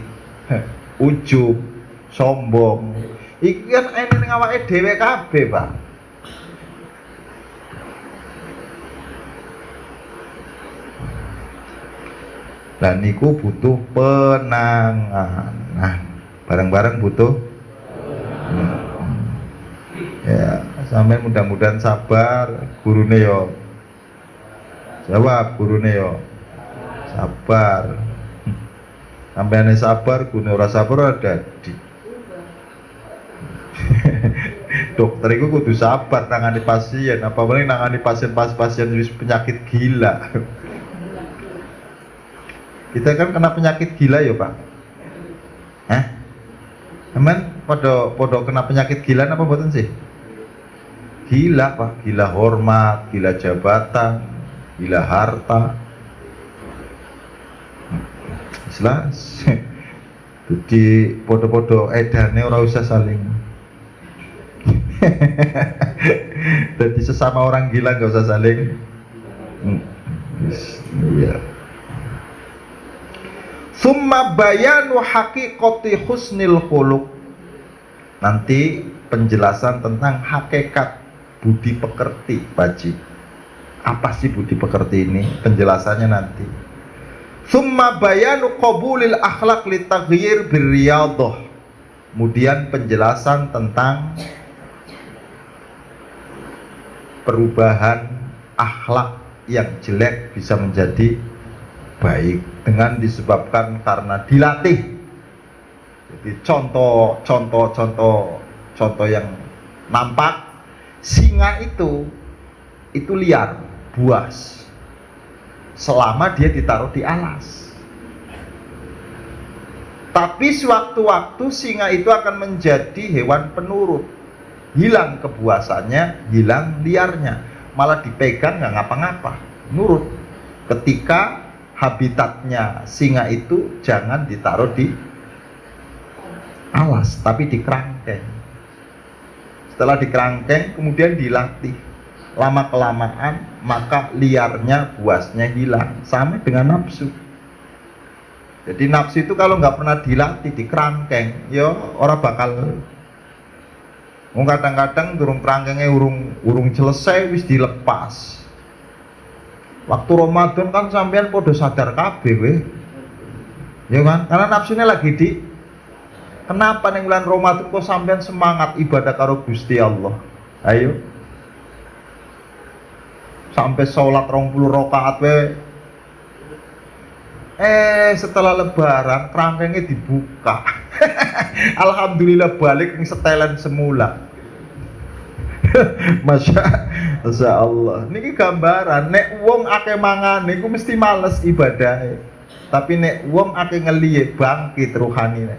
ujub, sombong. Iki kan ning awake dhewe kabeh, Pak. Dan niku butuh penanganan. Bareng-bareng butuh. Ya, sampai mudah-mudahan sabar, gurune yo. Jawab gurune yo. Sabar. Sampai sabar, gurune ora sabar ada di. Dokter itu kudu sabar nangani pasien, apalagi nangani pasien wis penyakit gila. Kita kan kena penyakit gila ya Pak. Teman, podo kena penyakit gila apa mboten sih? Gila Pak, gila hormat, gila jabatan, gila harta. Jelas. Jadi podo-podo edane ora usah saling. Jadi sesama orang gila nggak usah saling. Iya. Summa bayanu haqiqati husnil khuluq. Nanti penjelasan tentang hakikat budi pekerti, Baji. Apa sih budi pekerti ini? Penjelasannya nanti. Summa bayanu qabulil akhlaq litaghyir birriyadhah. Kemudian penjelasan tentang perubahan akhlak yang jelek bisa menjadi baik dengan disebabkan karena dilatih. Jadi contoh yang nampak, singa itu liar, buas selama dia ditaruh di alas. Tapi sewaktu-waktu singa itu akan menjadi hewan penurut, hilang kebuasannya, hilang liarnya, malah dipegang nggak ngapa-ngapa, nurut. Ketika habitatnya singa itu jangan ditaruh di alas, tapi di kerangkeng. Setelah di kerangkeng, kemudian dilatih. Lama kelamaan, maka liarnya, buasnya hilang. Sama dengan nafsu. Jadi nafsu itu kalau nggak pernah dilatih di kerangkeng, ya orang bakal. Kadang-kadang durung kerangkengnya urung selesai wis dilepas. Waktu Ramadan kan sampean podo sadar kabeh we. Ya kan? Karena nafsunya lagi di. Kenapa ning bulan Ramadan kok sampean semangat ibadah karo Gusti Allah? Ayo. Sampai sholat 20 rakaat we. Setelah lebaran kerangkengnya dibuka. Alhamdulillah balik ning setelan semula. Masya Allah. Niki gambaran nek wong akeh mangan niku mesti males ibadah. Tapi nek wong akeh ngeliye bangkit rohanine.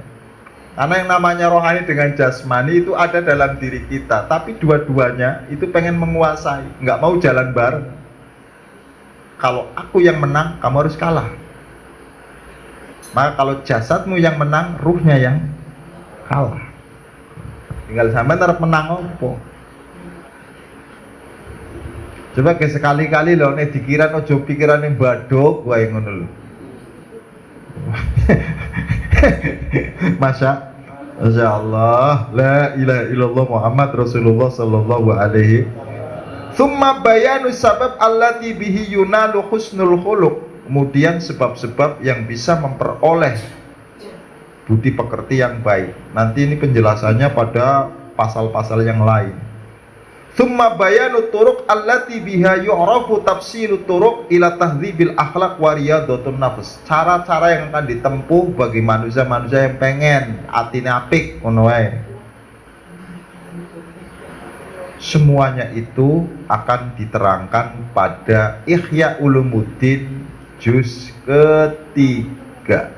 Karena yang namanya rohani dengan jasmani itu ada dalam diri kita, tapi dua-duanya itu pengen menguasai, nggak mau jalan bareng. Kalau aku yang menang, kamu harus kalah. Maka kalau jasadmu yang menang, ruhnya yang kalah. Tinggal sampean arep menang opo. Coba ke sekali-kali loh, nek dikiran ojo pikiran yang badok, wae ngono lho. Masya Allah, la ilaha illallah Muhammad Rasulullah sallallahu alaihi. Tsumma bayanu sabab allati bihi yunalu husnul khuluq. kemudian sebab-sebab yang bisa memperoleh budi pekerti yang baik. Nanti ini penjelasannya pada pasal-pasal yang lain. Tsumma bayanu turuq allati biha yu'rafu tafsilu turuq ila tahdzibil akhlaq wa riyadhatun nafs. Cara-cara yang akan ditempuh bagi manusia-manusia yang pengen atine apik ngono wae. Semuanya itu akan diterangkan pada Ihya Ulumuddin juz ketiga.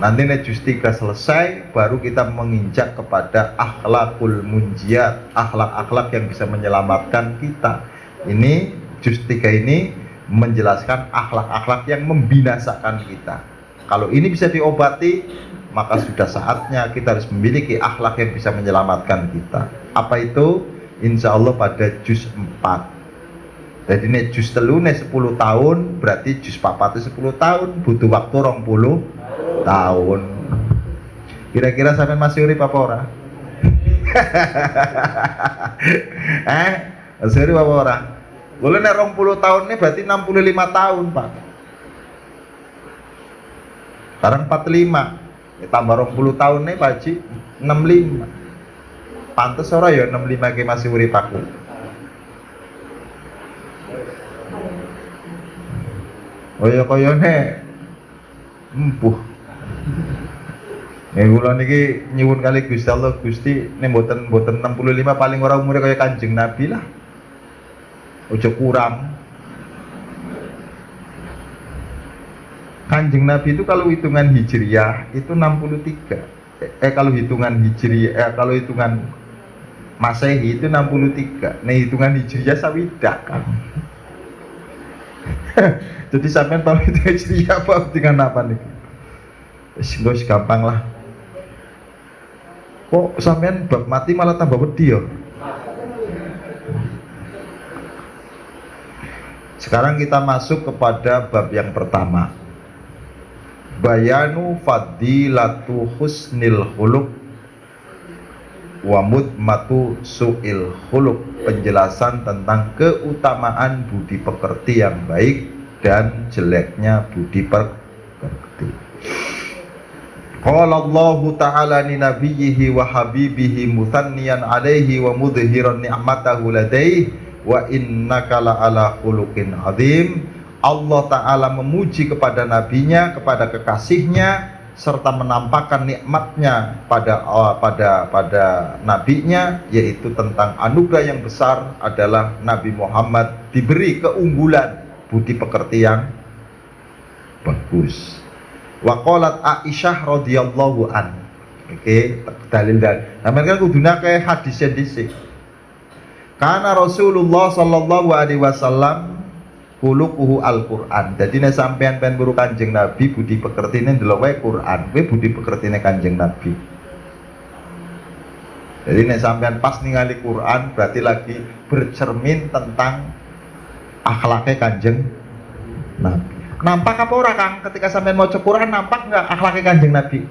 Nanti juz 3 selesai, baru kita menginjak kepada akhlakul munjiat, akhlak-akhlak yang bisa menyelamatkan kita. Ini juz 3 ini menjelaskan akhlak-akhlak yang membinasakan kita. Kalau ini bisa diobati, maka sudah saatnya kita harus memiliki akhlak yang bisa menyelamatkan kita. Apa itu? Insya Allah pada juz 4. Jadi ini juz 3 10 tahun, berarti juz 4 10 tahun, butuh waktu 20 tahun. Kira-kira sampai masih urip apa ora? Masih urip apa ora? Boleh nek 20 tahun ini berarti 65 tahun, Pak. Sekarang 45. Ya, tambah 20 tahun nih, Pak Haji, 65. Pantes ora ya 65 ke masih urip aku. Oh ya koyone empuh. Kula niki nyuwun kali Gusti Allah, Gusti nek mboten 65 paling ora umure kaya Kanjeng Nabi lah. Ojo kurang. Kanjeng Nabi itu kalau hitungan Hijriyah itu 63. Kalau hitungan Hijriyah, kalau hitungan Masehi itu 63. Nah, hitungan Hijriyah sawidak kan. Jadi sampean tahu itu Hijriyah apa dengan apa nih? Wis gampang lah. Kok sampean bab mati malah tambah wedi ya? Sekarang kita masuk kepada bab yang pertama. Bayanu fadilatu husnil khuluq wa mudmatu su'il khuluq. Penjelasan tentang keutamaan budi pekerti yang baik dan jeleknya budi pekerti. Qala Allah Ta'ala li nabiyhi wa habibihi muthanniyan alaihi wa mudhiran ni'matahu ladaihi wa innaka la'ala khuluqin azim. Allah Ta'ala memuji kepada nabinya, kepada kekasihnya, serta menampakkan nikmatnya pada nabinya, yaitu tentang anugerah yang besar adalah Nabi Muhammad diberi keunggulan budi pekerti yang bagus. Wa qalat Aisyah radhiyallahu an. Oke, dalil. Sampeyan kan kuduna ke hadis dhisik. Karena Rasulullah sallallahu alaihi wasallam khuluquhu Al-Qur'an. Jadi nek sampean pengen guru Kanjeng Nabi budi pekertine ndelok wae Quran, kuwi budi pekertine Kanjeng Nabi. Jadi nek sampean pas ningali Quran berarti lagi bercermin tentang akhlaknya Kanjeng Nabi. Nampak apa ora Kang ketika sampean maca Quran, nampak enggak akhlaknya Kanjeng Nabi?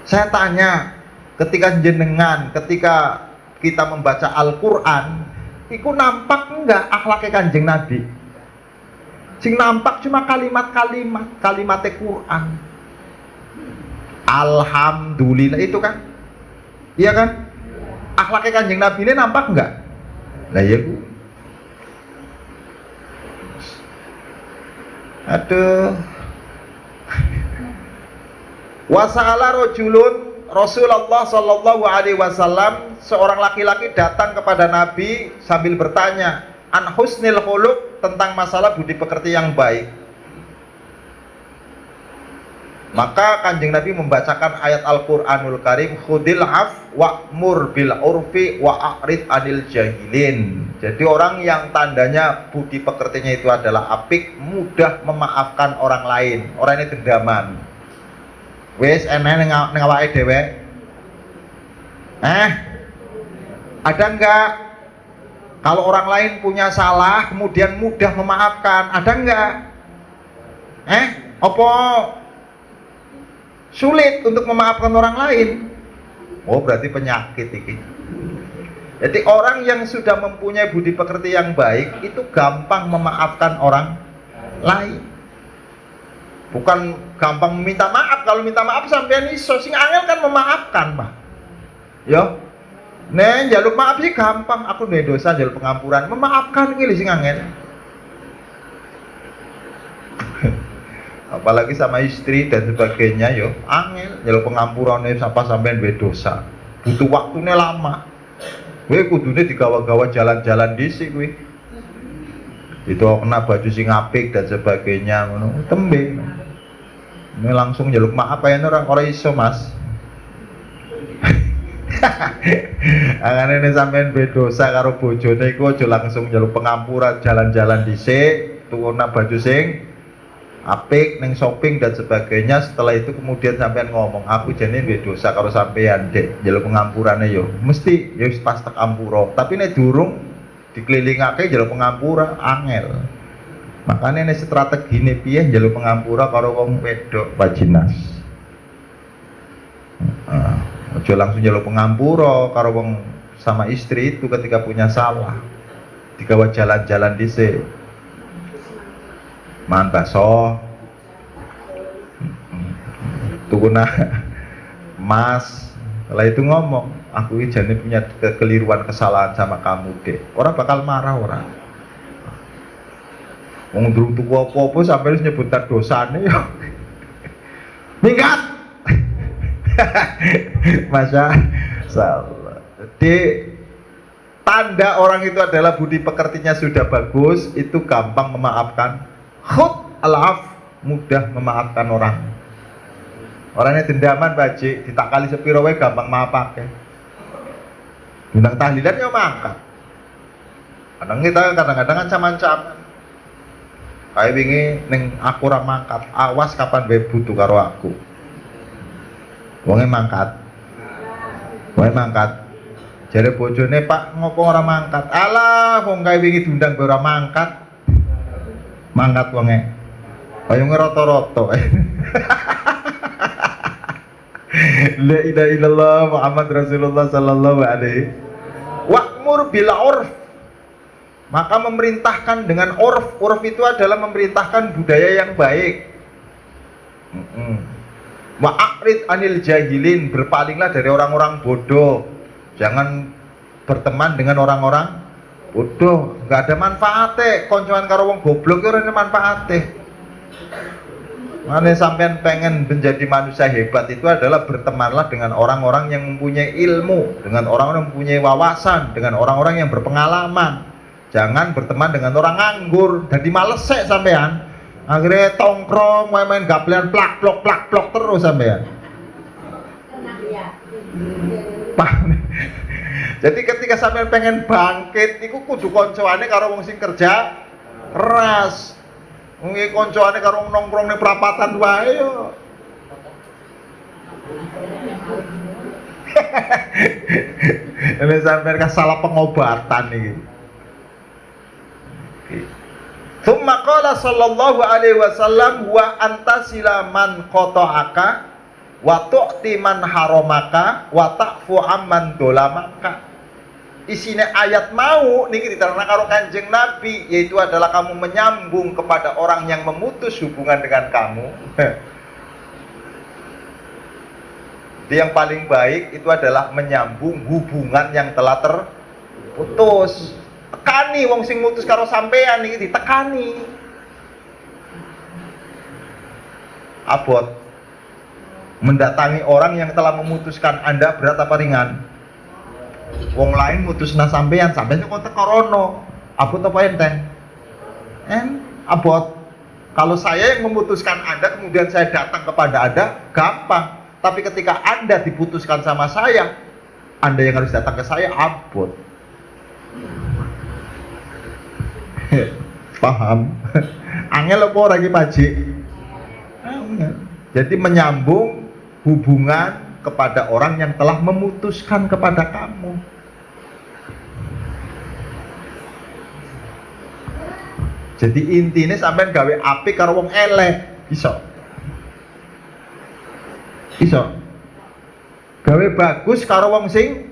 Saya tanya, ketika kita membaca Al-Qur'an, itu nampak enggak akhlaknya Kanjeng Nabi? Sing nampak cuma kalimat Quran. Alhamdulillah itu kan? Iya kan? Akhlaknya Kanjeng Nabi ini nampak enggak? Lah ya Bu. Aduh. Wasa'ala rajulun Rasulullah sallallahu alaihi wasallam, seorang laki-laki datang kepada Nabi sambil bertanya an husnil khuluq, tentang masalah budi pekerti yang baik. Maka Kanjeng Nabi membacakan ayat Al-Qur'anul Karim, khudil af wa'mur bil urfi wa a'rid anil jahilin. Jadi orang yang tandanya budi pekertinya itu adalah apik, mudah memaafkan orang lain. Orang ini dendaman. Wes enek ning awake dhewe. Ada enggak? Kalau orang lain punya salah kemudian mudah memaafkan, ada enggak? Apa sulit untuk memaafkan orang lain? Oh, berarti penyakit ini. Jadi orang yang sudah mempunyai budi pekerti yang baik itu gampang memaafkan orang lain. Bukan gampang minta maaf. Kalau minta maaf sampean iso, sing angel kan memaafkan, Pak. Yo. Nen njaluk maaf sih gampang, aku duwe dosa njaluk pengampuran. Memaafkan iki sing angel. Apalagi sama istri dan sebagainya yo, angel njaluk pengampurannya sapa sampean duwe dosa. Butuh waktunya lama. Kowe kudune digawa-gawa jalan-jalan dhisik kowe. Itu kena baju sing apik dan sebagainya ngono. Tembe. Ini langsung njaluk maaf ae orang iso, Mas. Angane nek sampean bedosa karo bojone iku aja langsung njaluk pengampuran jalan-jalan dhisik, tukuna baju sing apik ning shopping dan sebagainya. Setelah itu kemudian sampean ngomong, aku jane duwe dosa karo sampean, Dek, njaluk pengampurane yo. Mesti ya wis pas tak ampura. Tapi nek durung dikelilingake njaluk pengampura angel. Makanya nek strategine piye njaluk pengampura karo wong wedok vaginas. Aja langsung njaluk pengampura karo wong sama istri itu ketika punya salah. Digawa jalan-jalan dhisik. Man baso tukuna Mas, setelah itu ngomong, aku ini jane punya kekeliruan kesalahan sama kamu, Dek. Orang bakal marah orang. Wong durung tuku apa-apa sampai wis nyebutan dosane yo. Minggat. Masya Allah. Jadi tanda orang itu adalah budi pekertinya sudah bagus, itu gampang memaafkan. Khut al-af, mudah memaafkan orang. Orangnya dendaman baji, ditakali sepiro wae gampang maafake. Undang tahlilan ya mangkat. Kadang-kadang ancam-ancaman. Kayak wingi ning aku ora mangkat, awas kapan wae butuh karo aku. Wonge mangkat. Wae mangkat. Jare bojone, Pak, ngopo ora mangkat? Alah, wong kae wingi diundang ora mangkat. Mangkat wonge. Kaya ngeroto-roto. La ilaha illallah Muhammad Rasulullah sallallahu alaihi. Wa'mur bil 'urf. Maka memerintahkan dengan urf. Urf itu adalah memerintahkan budaya yang baik. Wa'rid anil jahilin, berpalinglah dari orang-orang bodoh. Jangan berteman dengan orang-orang bodoh, nggak ada manfaatnya. Koncoan karo wong goblok itu ada manfaatnya. Mana sampean pengen menjadi manusia hebat itu adalah bertemanlah dengan orang-orang yang mempunyai ilmu, dengan orang-orang yang mempunyai wawasan, dengan orang-orang yang berpengalaman. Jangan berteman dengan orang nganggur, jadi malesek sampean. Akhirnya tongkrong, main-main gablean plak-plok terus sampean. Jadi ketika sampean pengen bangkit, iku kudu koncoane karo wong sing kerja keras. Wong iki koncoane karo nongkrong ning perapatan wae yo. Ini sampean salah pengobatan iki. Tsumma qala sallallahu alaihi wasallam wa antasila man qata'aka wa tu'ti man haramaka wa ta'fu amman dolamaka. Isinya ayat mau niki diterangkan karo Kanjeng Nabi, yaitu adalah kamu menyambung kepada orang yang memutus hubungan dengan kamu. Jadi yang paling baik itu adalah menyambung hubungan yang telah terputus. Tekani wong sing mutus karo sampean niki ditekani. Abot mendatangi orang yang telah memutuskan Anda berat apa ringan? Wong lain mutusna sampean kok teko rono. Abot apa enteng? Abot. Kalau saya yang memutuskan Anda kemudian saya datang kepada Anda, gampang. Tapi ketika Anda diputuskan sama saya, Anda yang harus datang ke saya, abot. Paham? Angel apa ora iki, Pakcik? Jadi menyambung hubungan kepada orang yang telah memutuskan kepada kamu. Jadi intinya sampean gawe apik karo wong elek, iso. Gawe bagus karo wong sing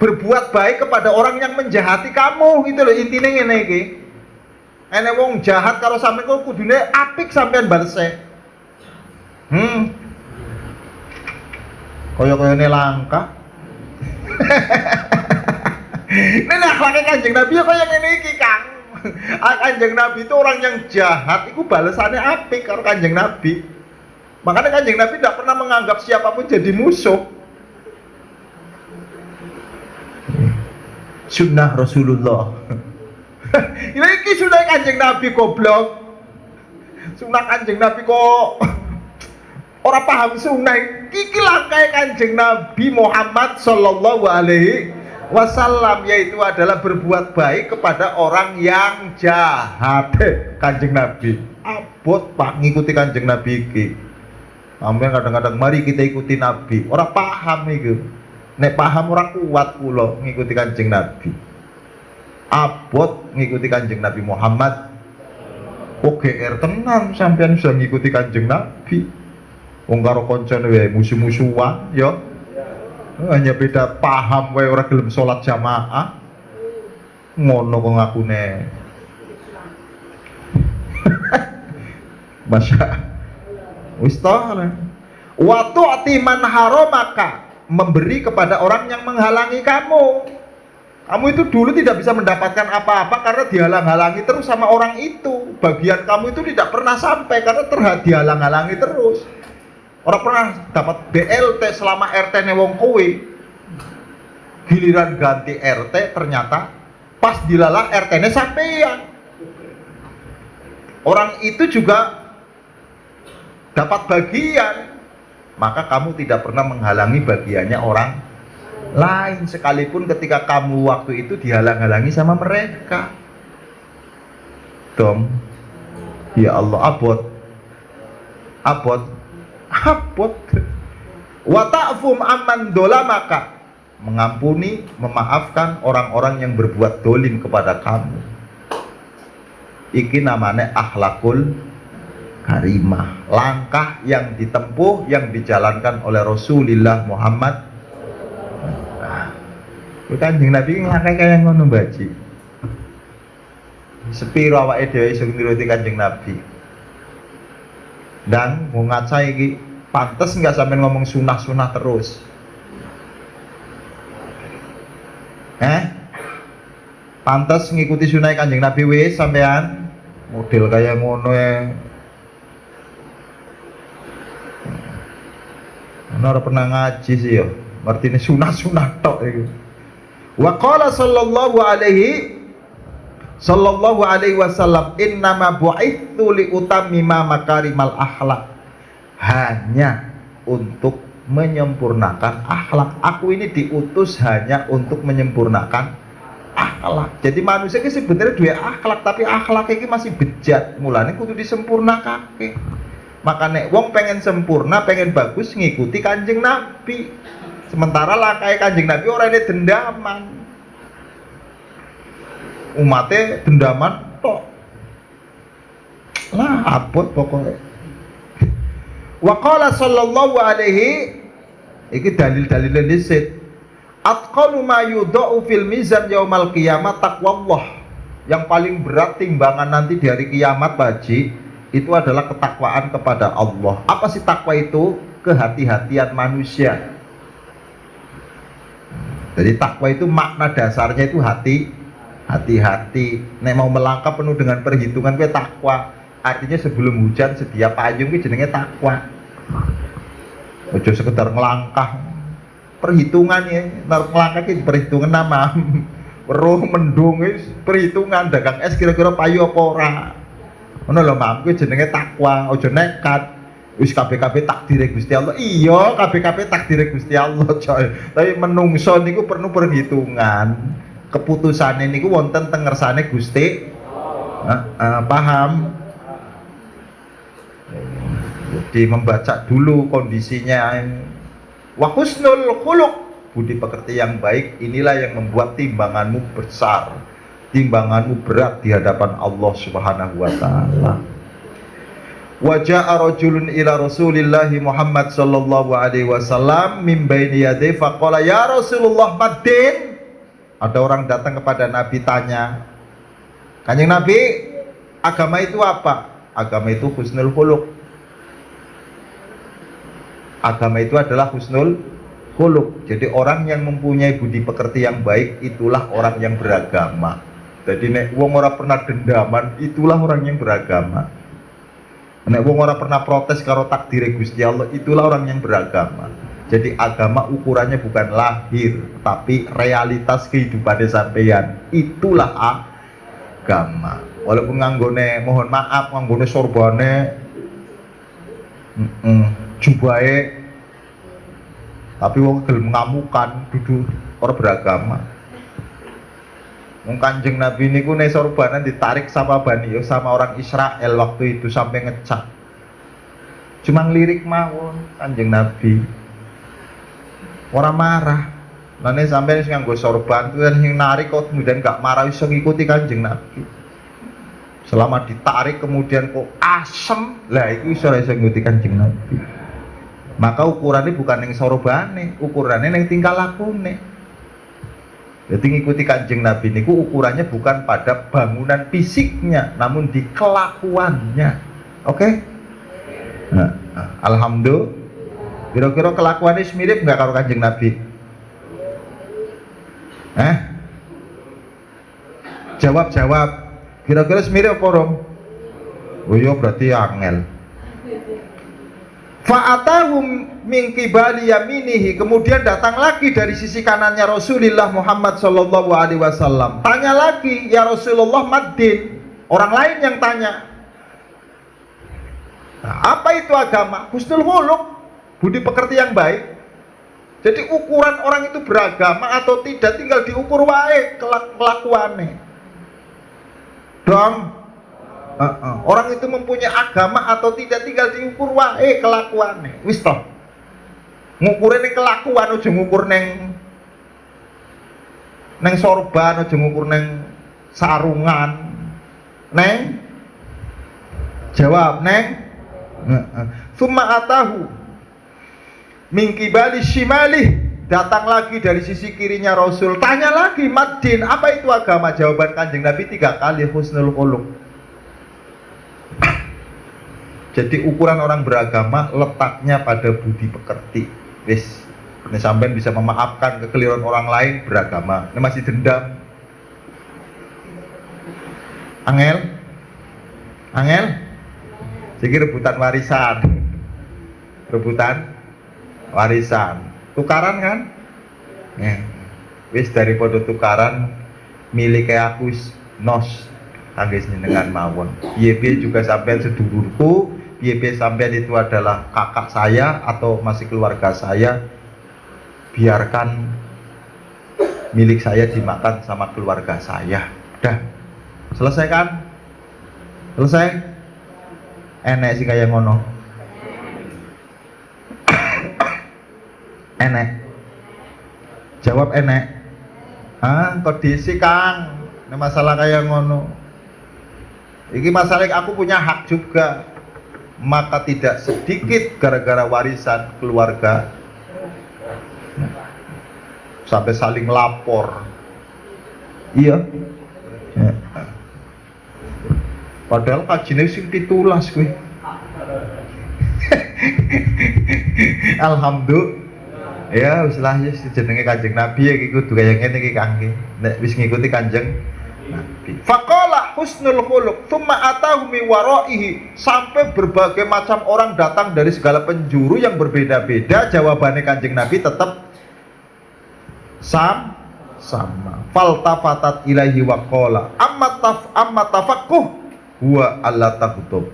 berbuat baik kepada orang yang menjahati kamu gitu loh, intinya ngene iki. Ene wong jahat karo sampean kok kudune apik sampean balese. Kaya-kayane langka. Nek akhlake Kanjeng Nabi ya kaya ngene iki, Kang. Kanjeng Nabi itu orang yang jahat, itu balasannya apik karo Kanjeng Nabi. Makanya Kanjeng Nabi tidak pernah menganggap siapapun jadi musuh. Sunnah Rasulullah. Ini sunnah Kanjeng Nabi goblok. Sunnah Kanjeng Nabi kok orang paham sunnah. Iki langkah Kanjeng Nabi Muhammad sallallahu alaihi wasallam, yaitu adalah berbuat baik kepada orang yang jahat. Kanjeng Nabi abot pak ngikuti Kanjeng Nabi iki. Sampai kadang-kadang mari kita ikuti Nabi. Orang paham itu. Nek paham orang kuat kula ngikuti Kanjeng Nabi. Abot ngikuti Kanjeng Nabi Muhammad. GR tenan sampean bisa ngikuti Kanjeng Nabi. Wong karo koncone wae musuh-musuhan ya. Hanya beda paham wae ora gelem salat jamaah. Ngono kok ngakune. Masya wis ta. Wa tu'ti man haramaka, memberi kepada orang yang menghalangi kamu. Kamu itu dulu tidak bisa mendapatkan apa-apa karena dihalang-halangi terus sama orang itu. Bagian kamu itu tidak pernah sampai karena dihalang-halangi terus. Orang pernah dapat BLT selama RT-ne wong kowe. Giliran ganti RT ternyata pas dilalah RT-ne sampeyan. Orang itu juga dapat bagian. Maka kamu tidak pernah menghalangi bagiannya orang lain, sekalipun ketika kamu waktu itu dihalang-halangi sama mereka. Dom, ya Allah, abot. Wa ta'fum amman dolamaka, mengampuni, memaafkan orang-orang yang berbuat dolim kepada kamu. Iki namanya akhlakul karimah, langkah yang ditempuh, yang dijalankan oleh Rasulullah Muhammad. Kanjeng Nabi nglakai kaya ngono baji. Sepiro awake dhewe iso niruti Kanjeng Nabi. Dan mau ngaca iki pantes enggak sampean ngomong sunah-sunah terus. Pantes ngikuti sunah Kanjeng Nabi wis sampean model kaya ngono ora pernah ngaji sih ya. Artinya sunah-sunah tok iku. Wa qala sallallahu alaihi wasallam, innama bu'itsu li utammima makarimal akhlak, hanya untuk menyempurnakan akhlak. Aku ini diutus hanya untuk menyempurnakan akhlak. Jadi manusia ini sebenarnya dua akhlak, tapi akhlak ini masih bejat, mulane kudu disempurnakake. Maka nek wong pengen sempurna, pengen bagus, ngikuti Kanjeng Nabi. Sementara langkah Kanjeng Nabi orang ini dendaman, umatnya dendaman tok lah, abot pokoknya. Wa qala sallallahu alaihi, iki dalil-dalil disit, atqalu ma yudau fil mizan yaumal qiyamah taqwallah. Yang paling berat timbangan nanti di hari kiamat baji, itu adalah ketakwaan kepada Allah. Apa sih takwa itu? Kehati-hatian manusia. Jadi takwa itu makna dasarnya itu hati-hati. Nek mau melangkah penuh dengan perhitungan itu takwa. Artinya sebelum hujan sedia payung itu jenenge takwa. Ojo sekedar ngelangkah. Perhitungan ya, ngelangkah itu perhitungan nama. Weruh mendung wis perhitungan, dagang es kira-kira payu apa ora. Ngono lho Mam, kuwi jenenge takwa. Ojo nekat. Wis kabeh-kabeh takdire Gusti Allah. Iya, kabeh-kabeh takdire Gusti Allah, coy. Tapi menungso niku perlu perhitungan. Keputusane niku wonten teng ngersane Gusti. Paham? Jadi membaca dulu kondisinya. Wa husnul khuluq, budi pekerti yang baik inilah yang membuat timbanganmu besar. Timbanganmu berat di hadapan Allah Subhanahu wa taala. Wa jaa rajulun ila Rasulillah Muhammad sallallahu alaihi wasallam min baini yadayhi faqala ya Rasulullah maddin. Ada orang datang kepada Nabi tanya, Kanjeng Nabi, agama itu apa? Agama itu husnul khuluq. Agama itu adalah husnul khuluq. Jadi orang yang mempunyai budi pekerti yang baik, itulah orang yang beragama. Jadi nek wong ora pernah dendaman, itulah orang yang beragama. Nek wong ora pernah protes karo takdir Gusti Allah, itulah orang yang beragama. Jadi agama ukurannya bukan lahir, tapi realitas kehidupan sampeyan. Itulah agama. Walaupun nganggone mohon maaf, nganggone sorbane jubahe, tapi wong gelem ngamukan dudu ora beragama. Wong Kanjeng Nabi niku nek sorbanan ditarik sama Bani sama orang Israel waktu itu sampai ngecap. Cuma ngelirik mawon Kanjeng Nabi. Ora marah. Lah nek sampeyan sing nganggo sorban kuwi sing narik kok kemudian gak marah iso ngikuti Kanjeng Nabi. Selama ditarik kemudian kok asem, lah itu iso ngikuti Kanjeng Nabi. Maka ukurannya bukan yang sorbane, ukurannya yang tingkah lakune. Jadi ngikuti Kanjeng Nabi niku ukurannya bukan pada bangunan fisiknya, namun di kelakuannya. Oke? Nah, alhamdulillah. Kira-kira kelakuannya mirip nggak karo Kanjeng Nabi? Jawab. Kira-kira mirip apa rom? Oh iya berarti angel. Fa'atahum min qibali yaminihi, kemudian datang lagi dari sisi kanannya Rasulullah Muhammad sallallahu alaihi wasallam. Tanya lagi, ya Rasulullah maddin. Orang lain yang tanya. Nah, apa itu agama? Husnul khuluq, budi pekerti yang baik. Jadi ukuran orang itu beragama atau tidak tinggal diukur wae kelakuannya. Dong. Orang itu mempunyai agama atau tidak tinggal diukur wae kelakuannya. Wis toh. Ngukurin kelakuan aja ngukur neng sorban, aja ngukur neng sarungan. Neng jawab neng. Summa atahu min qibali shimali, datang lagi dari sisi kirinya Rasul. Tanya lagi, maddin, apa itu agama? Jawaban Kanjeng Nabi 3 kali, husnul khuluq. Jadi ukuran orang beragama letaknya pada budi pekerti. Wis, ini sampean bisa memaafkan kekeliruan orang lain beragama. Ini masih dendam. Angel. Jadi rebutan warisan. Tukaran kan? Wis daripada tukaran milik aku nos kangge jenengan mawon. Piye juga sampean sedulurku. Piye sampean itu adalah kakak saya atau masih keluarga saya, biarkan milik saya dimakan sama keluarga saya. Udah, selesai kan? Selesai? Enek sih kayak ngono. Enek. Jawab enek. Kondisi Kang, ini masalah kayak ngono. Ini masalah aku punya hak juga. Maka tidak sedikit gara-gara warisan keluarga sampai saling lapor. Iya. Padahal kajine sing pitulas kuwi. Alhamdulillah. Ya wis lah jenenge Kanjeng Nabi ya iki kudu kaya ngene iki Kang. Nek wis ngikuti Kanjeng Nabi. Faqala husnul khuluq, tsumma atahu mi waraihi, sampai berbagai macam orang datang dari segala penjuru yang berbeda-beda. Jawabannya Kanjeng Nabi tetap sama. Faltafatat ilaihi wa qala amma tafaqquh huwa alla taqtub.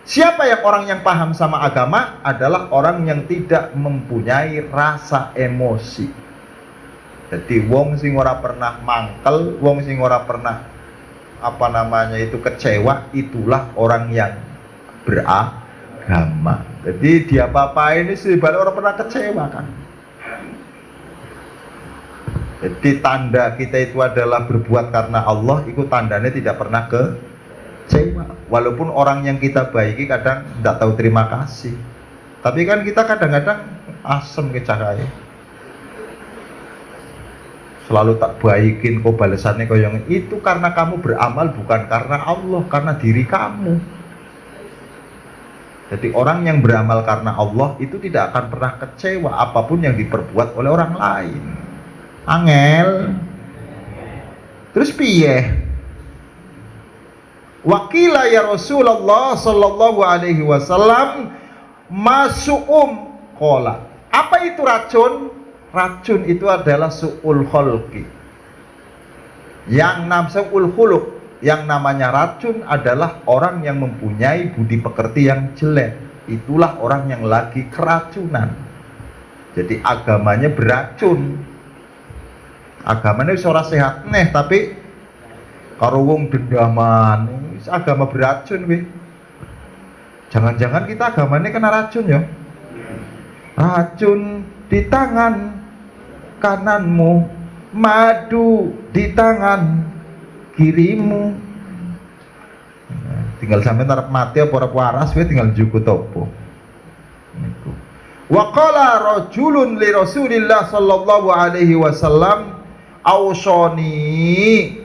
Siapa yang orang yang paham sama agama adalah orang yang tidak mempunyai rasa emosi. Jadi wong sing ora pernah mangkel, wong sing ora pernah kecewa, itulah orang yang beragama. Jadi dia apa-apain ini sebenarnya orang pernah kecewa kan. Jadi tanda kita itu adalah berbuat karena Allah, itu tandanya tidak pernah kecewa. Walaupun orang yang kita baiki kadang tidak tahu terima kasih, tapi kan kita kadang-kadang asem ke cahaya. selalu tak baikin kok balasannya kok yang itu karena kamu beramal bukan karena Allah, karena diri kamu. Jadi orang yang beramal karena Allah itu tidak akan pernah kecewa apapun yang diperbuat oleh orang lain. Angel. Terus piye? Wakila ya Rasulullah sallallahu alaihi wasallam masu'um kola. Apa itu racun? Racun itu adalah su'ul kholqi. Su'ul khuluq, yang namanya racun adalah orang yang mempunyai budi pekerti yang jelek. Itulah orang yang lagi keracunan. Jadi agamanya beracun. Agamanya ora sehat neh, tapi karo wong dendaman. Agama beracun weh. Jangan-jangan kita agamanya kena racun ya. Racun di tangan kananmu, madu di tangan kirimu. Tinggal sampai tarap mati apa ora waras weh, tinggal jukut opo. Niku. Wa qala rajulun li Rasulillah sallallahu alaihi wasallam, "Ausoni,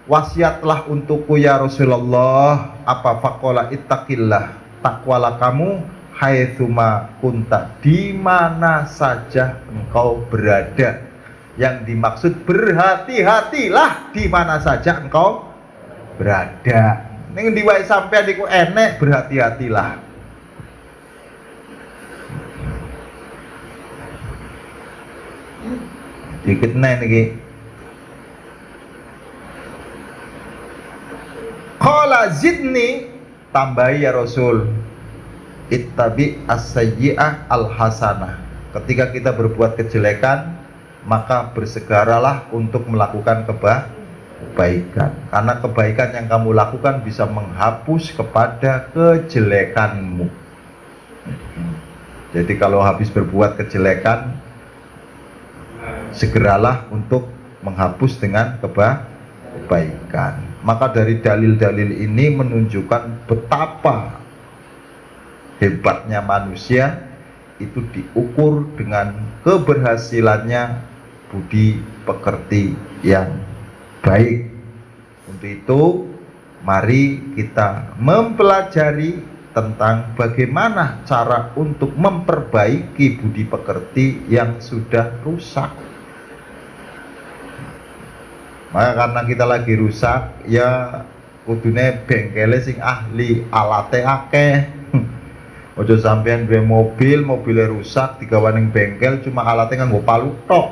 wasiatlah untukku ya Rasulullah." Apa? Faqala ittaqillah, takwalah kamu haitsuma kunta, di mana saja engkau berada. Yang dimaksud berhati-hatilah di mana saja engkau berada. Ning ndi wae sampean iku enek, berhati-hatilah. Dikit nih niki. Qala zidni, tambahi ya Rasul. Ittabi as-sayyi'ah al-hasanah. Ketika kita berbuat kejelekan, maka bersegeralah untuk melakukan kebaikan. Karena kebaikan yang kamu lakukan bisa menghapus kepada kejelekanmu. Jadi kalau habis berbuat kejelekan, segeralah untuk menghapus dengan kebaikan. Maka dari dalil-dalil ini menunjukkan betapa hebatnya manusia itu diukur dengan keberhasilannya budi pekerti yang baik. Untuk itu mari kita mempelajari tentang bagaimana cara untuk memperbaiki budi pekerti yang sudah rusak. Maka karena kita lagi rusak, ya kudune bengkele sing ahli, alate akeh. Ojo sampean duwe mobilnya rusak digawa ning bengkel cuma alatnya nganggo palu tok.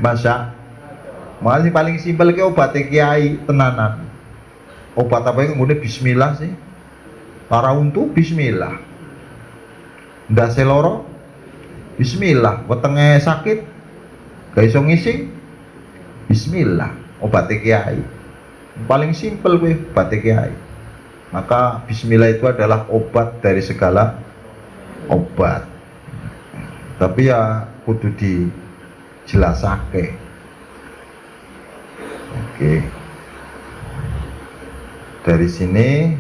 Masa masih paling simpel ke obat kiai tenanan. Obat apa yang kemudian bismillah sih. Para untuk bismillah. Ndase loro bismillah. Wetenge sakit gak iso ngisi bismillah. Obat kiai paling simpel gue, obat kiai. Maka bismillah itu adalah obat dari segala obat. Tapi ya kudu dijelasake. Oke. Dari sini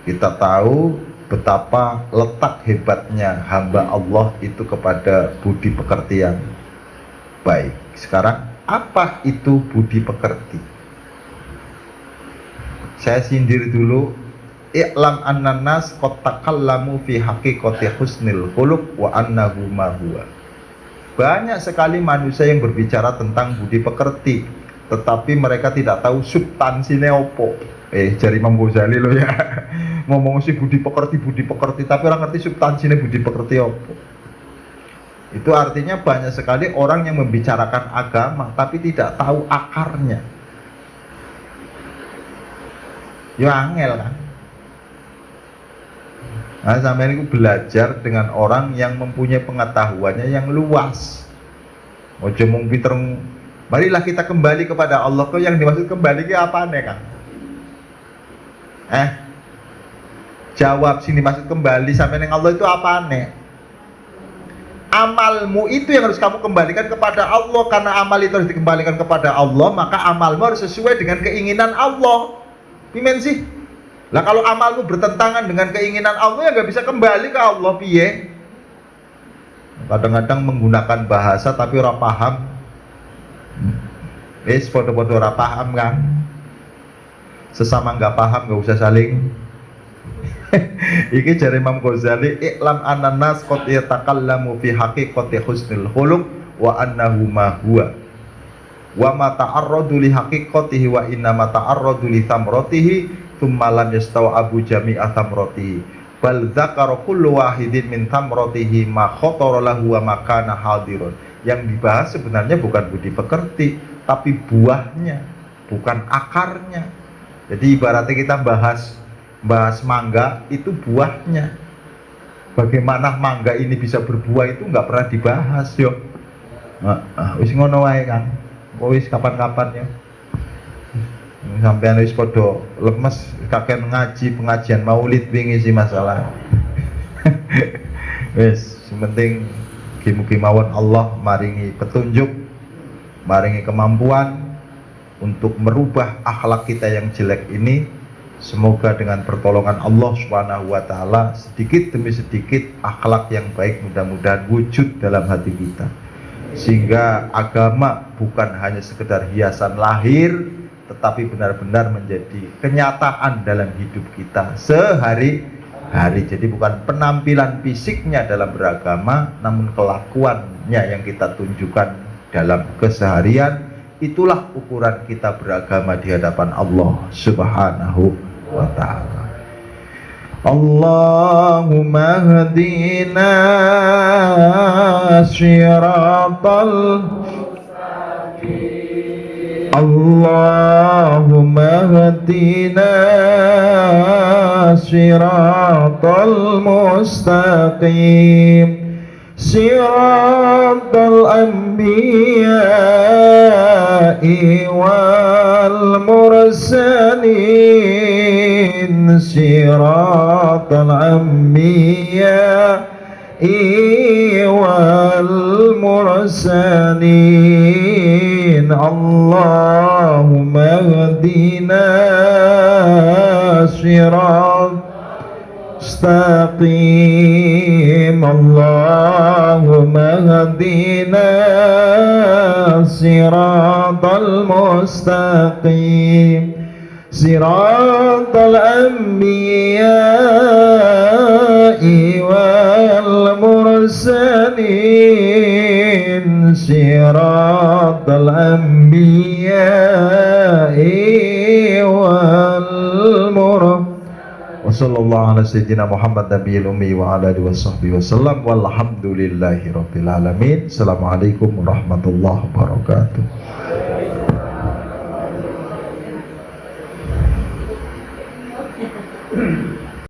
kita tahu betapa letak hebatnya hamba Allah itu kepada budi pekerti yang baik. Sekarang apa itu budi pekerti? Saya sindir dulu. I'lam annan nas qad takallamu fi haqiqati husnil khuluq wa annahu ma huwa. Banyak sekali manusia yang berbicara tentang budi pekerti, tetapi mereka tidak tahu substansinya opo. Jari Imam Ghazali lo ya. Ngomong si budi pekerti, tapi orang ngerti substansinya budi pekerti opo. Itu artinya banyak sekali orang yang membicarakan agama tapi tidak tahu akarnya. Ya angel kan. Nah, sampai ini belajar dengan orang yang mempunyai pengetahuannya yang luas. Ojo mung pinter. Marilah kita kembali kepada Allah. Kok yang dimaksud kembali ke apa nih Kang? Jawab sini, maksud kembali sampai dengan Allah itu apa nih? Amalmu itu yang harus kamu kembalikan kepada Allah. Karena amal itu harus dikembalikan kepada Allah, maka amalmu harus sesuai dengan keinginan Allah. Pimen sih? Lah kalau amalmu bertentangan dengan keinginan Allah, ya nggak bisa kembali ke Allah piye. Kadang-kadang menggunakan bahasa tapi ora paham. Podo-podo ora paham kan. Sesama nggak paham nggak usah saling. Iki jari Imam Ghazali, iklam ananas qad yatakallamu fi haqiqati husnil khuluq wa annahu ma huwa wa ma ta'arradu li haqiqatihi wa inna ma ta'arradu li thamratihi thumma lam yastaw'abu jami'a thamratihi bal dzakara kullu wahidin min thamratihi ma khatara lahu wa ma kana hadirun. Yang dibahas sebenarnya bukan budi pekerti tapi buahnya, bukan akarnya. Jadi ibaratnya kita bahas mangga, itu buahnya. Bagaimana mangga ini bisa berbuah itu nggak pernah dibahas yo. Wis ngono wae kan. Wis kapan-kapan ya. Sampean wis padha lemes kakek ngaji pengajian Maulid wingi sih masalah. Wis penting mugi mawon Allah maringi petunjuk, maringi kemampuan untuk merubah akhlak kita yang jelek ini. Semoga dengan pertolongan Allah Subhanahu wa taala sedikit demi sedikit akhlak yang baik mudah-mudahan wujud dalam hati kita. Sehingga agama bukan hanya sekedar hiasan lahir tetapi benar-benar menjadi kenyataan dalam hidup kita sehari-hari. Jadi bukan penampilan fisiknya dalam beragama namun kelakuannya yang kita tunjukkan dalam keseharian. Itulah ukuran kita beragama di hadapan Allah Subhanahu wa ta'ala. Allahumma hadina syiratal Allahumma hadina syiratal mustaqim Siratal anbiya'i wal mursalin Siratal anbiya'i wal mursalin Allahumma hadina siratal mustaqim Allahumma hadina siratal mustaqim siratal anbiya'i wal mursalin siratal anbiya'i wal mursalin Wassallallahu ala sayyidina Muhammad nabiyil ummi wa ala alihi washabbihi wasallam walhamdulillahi rabbil alamin. Assalamualaikum warahmatullahi wabarakatuh.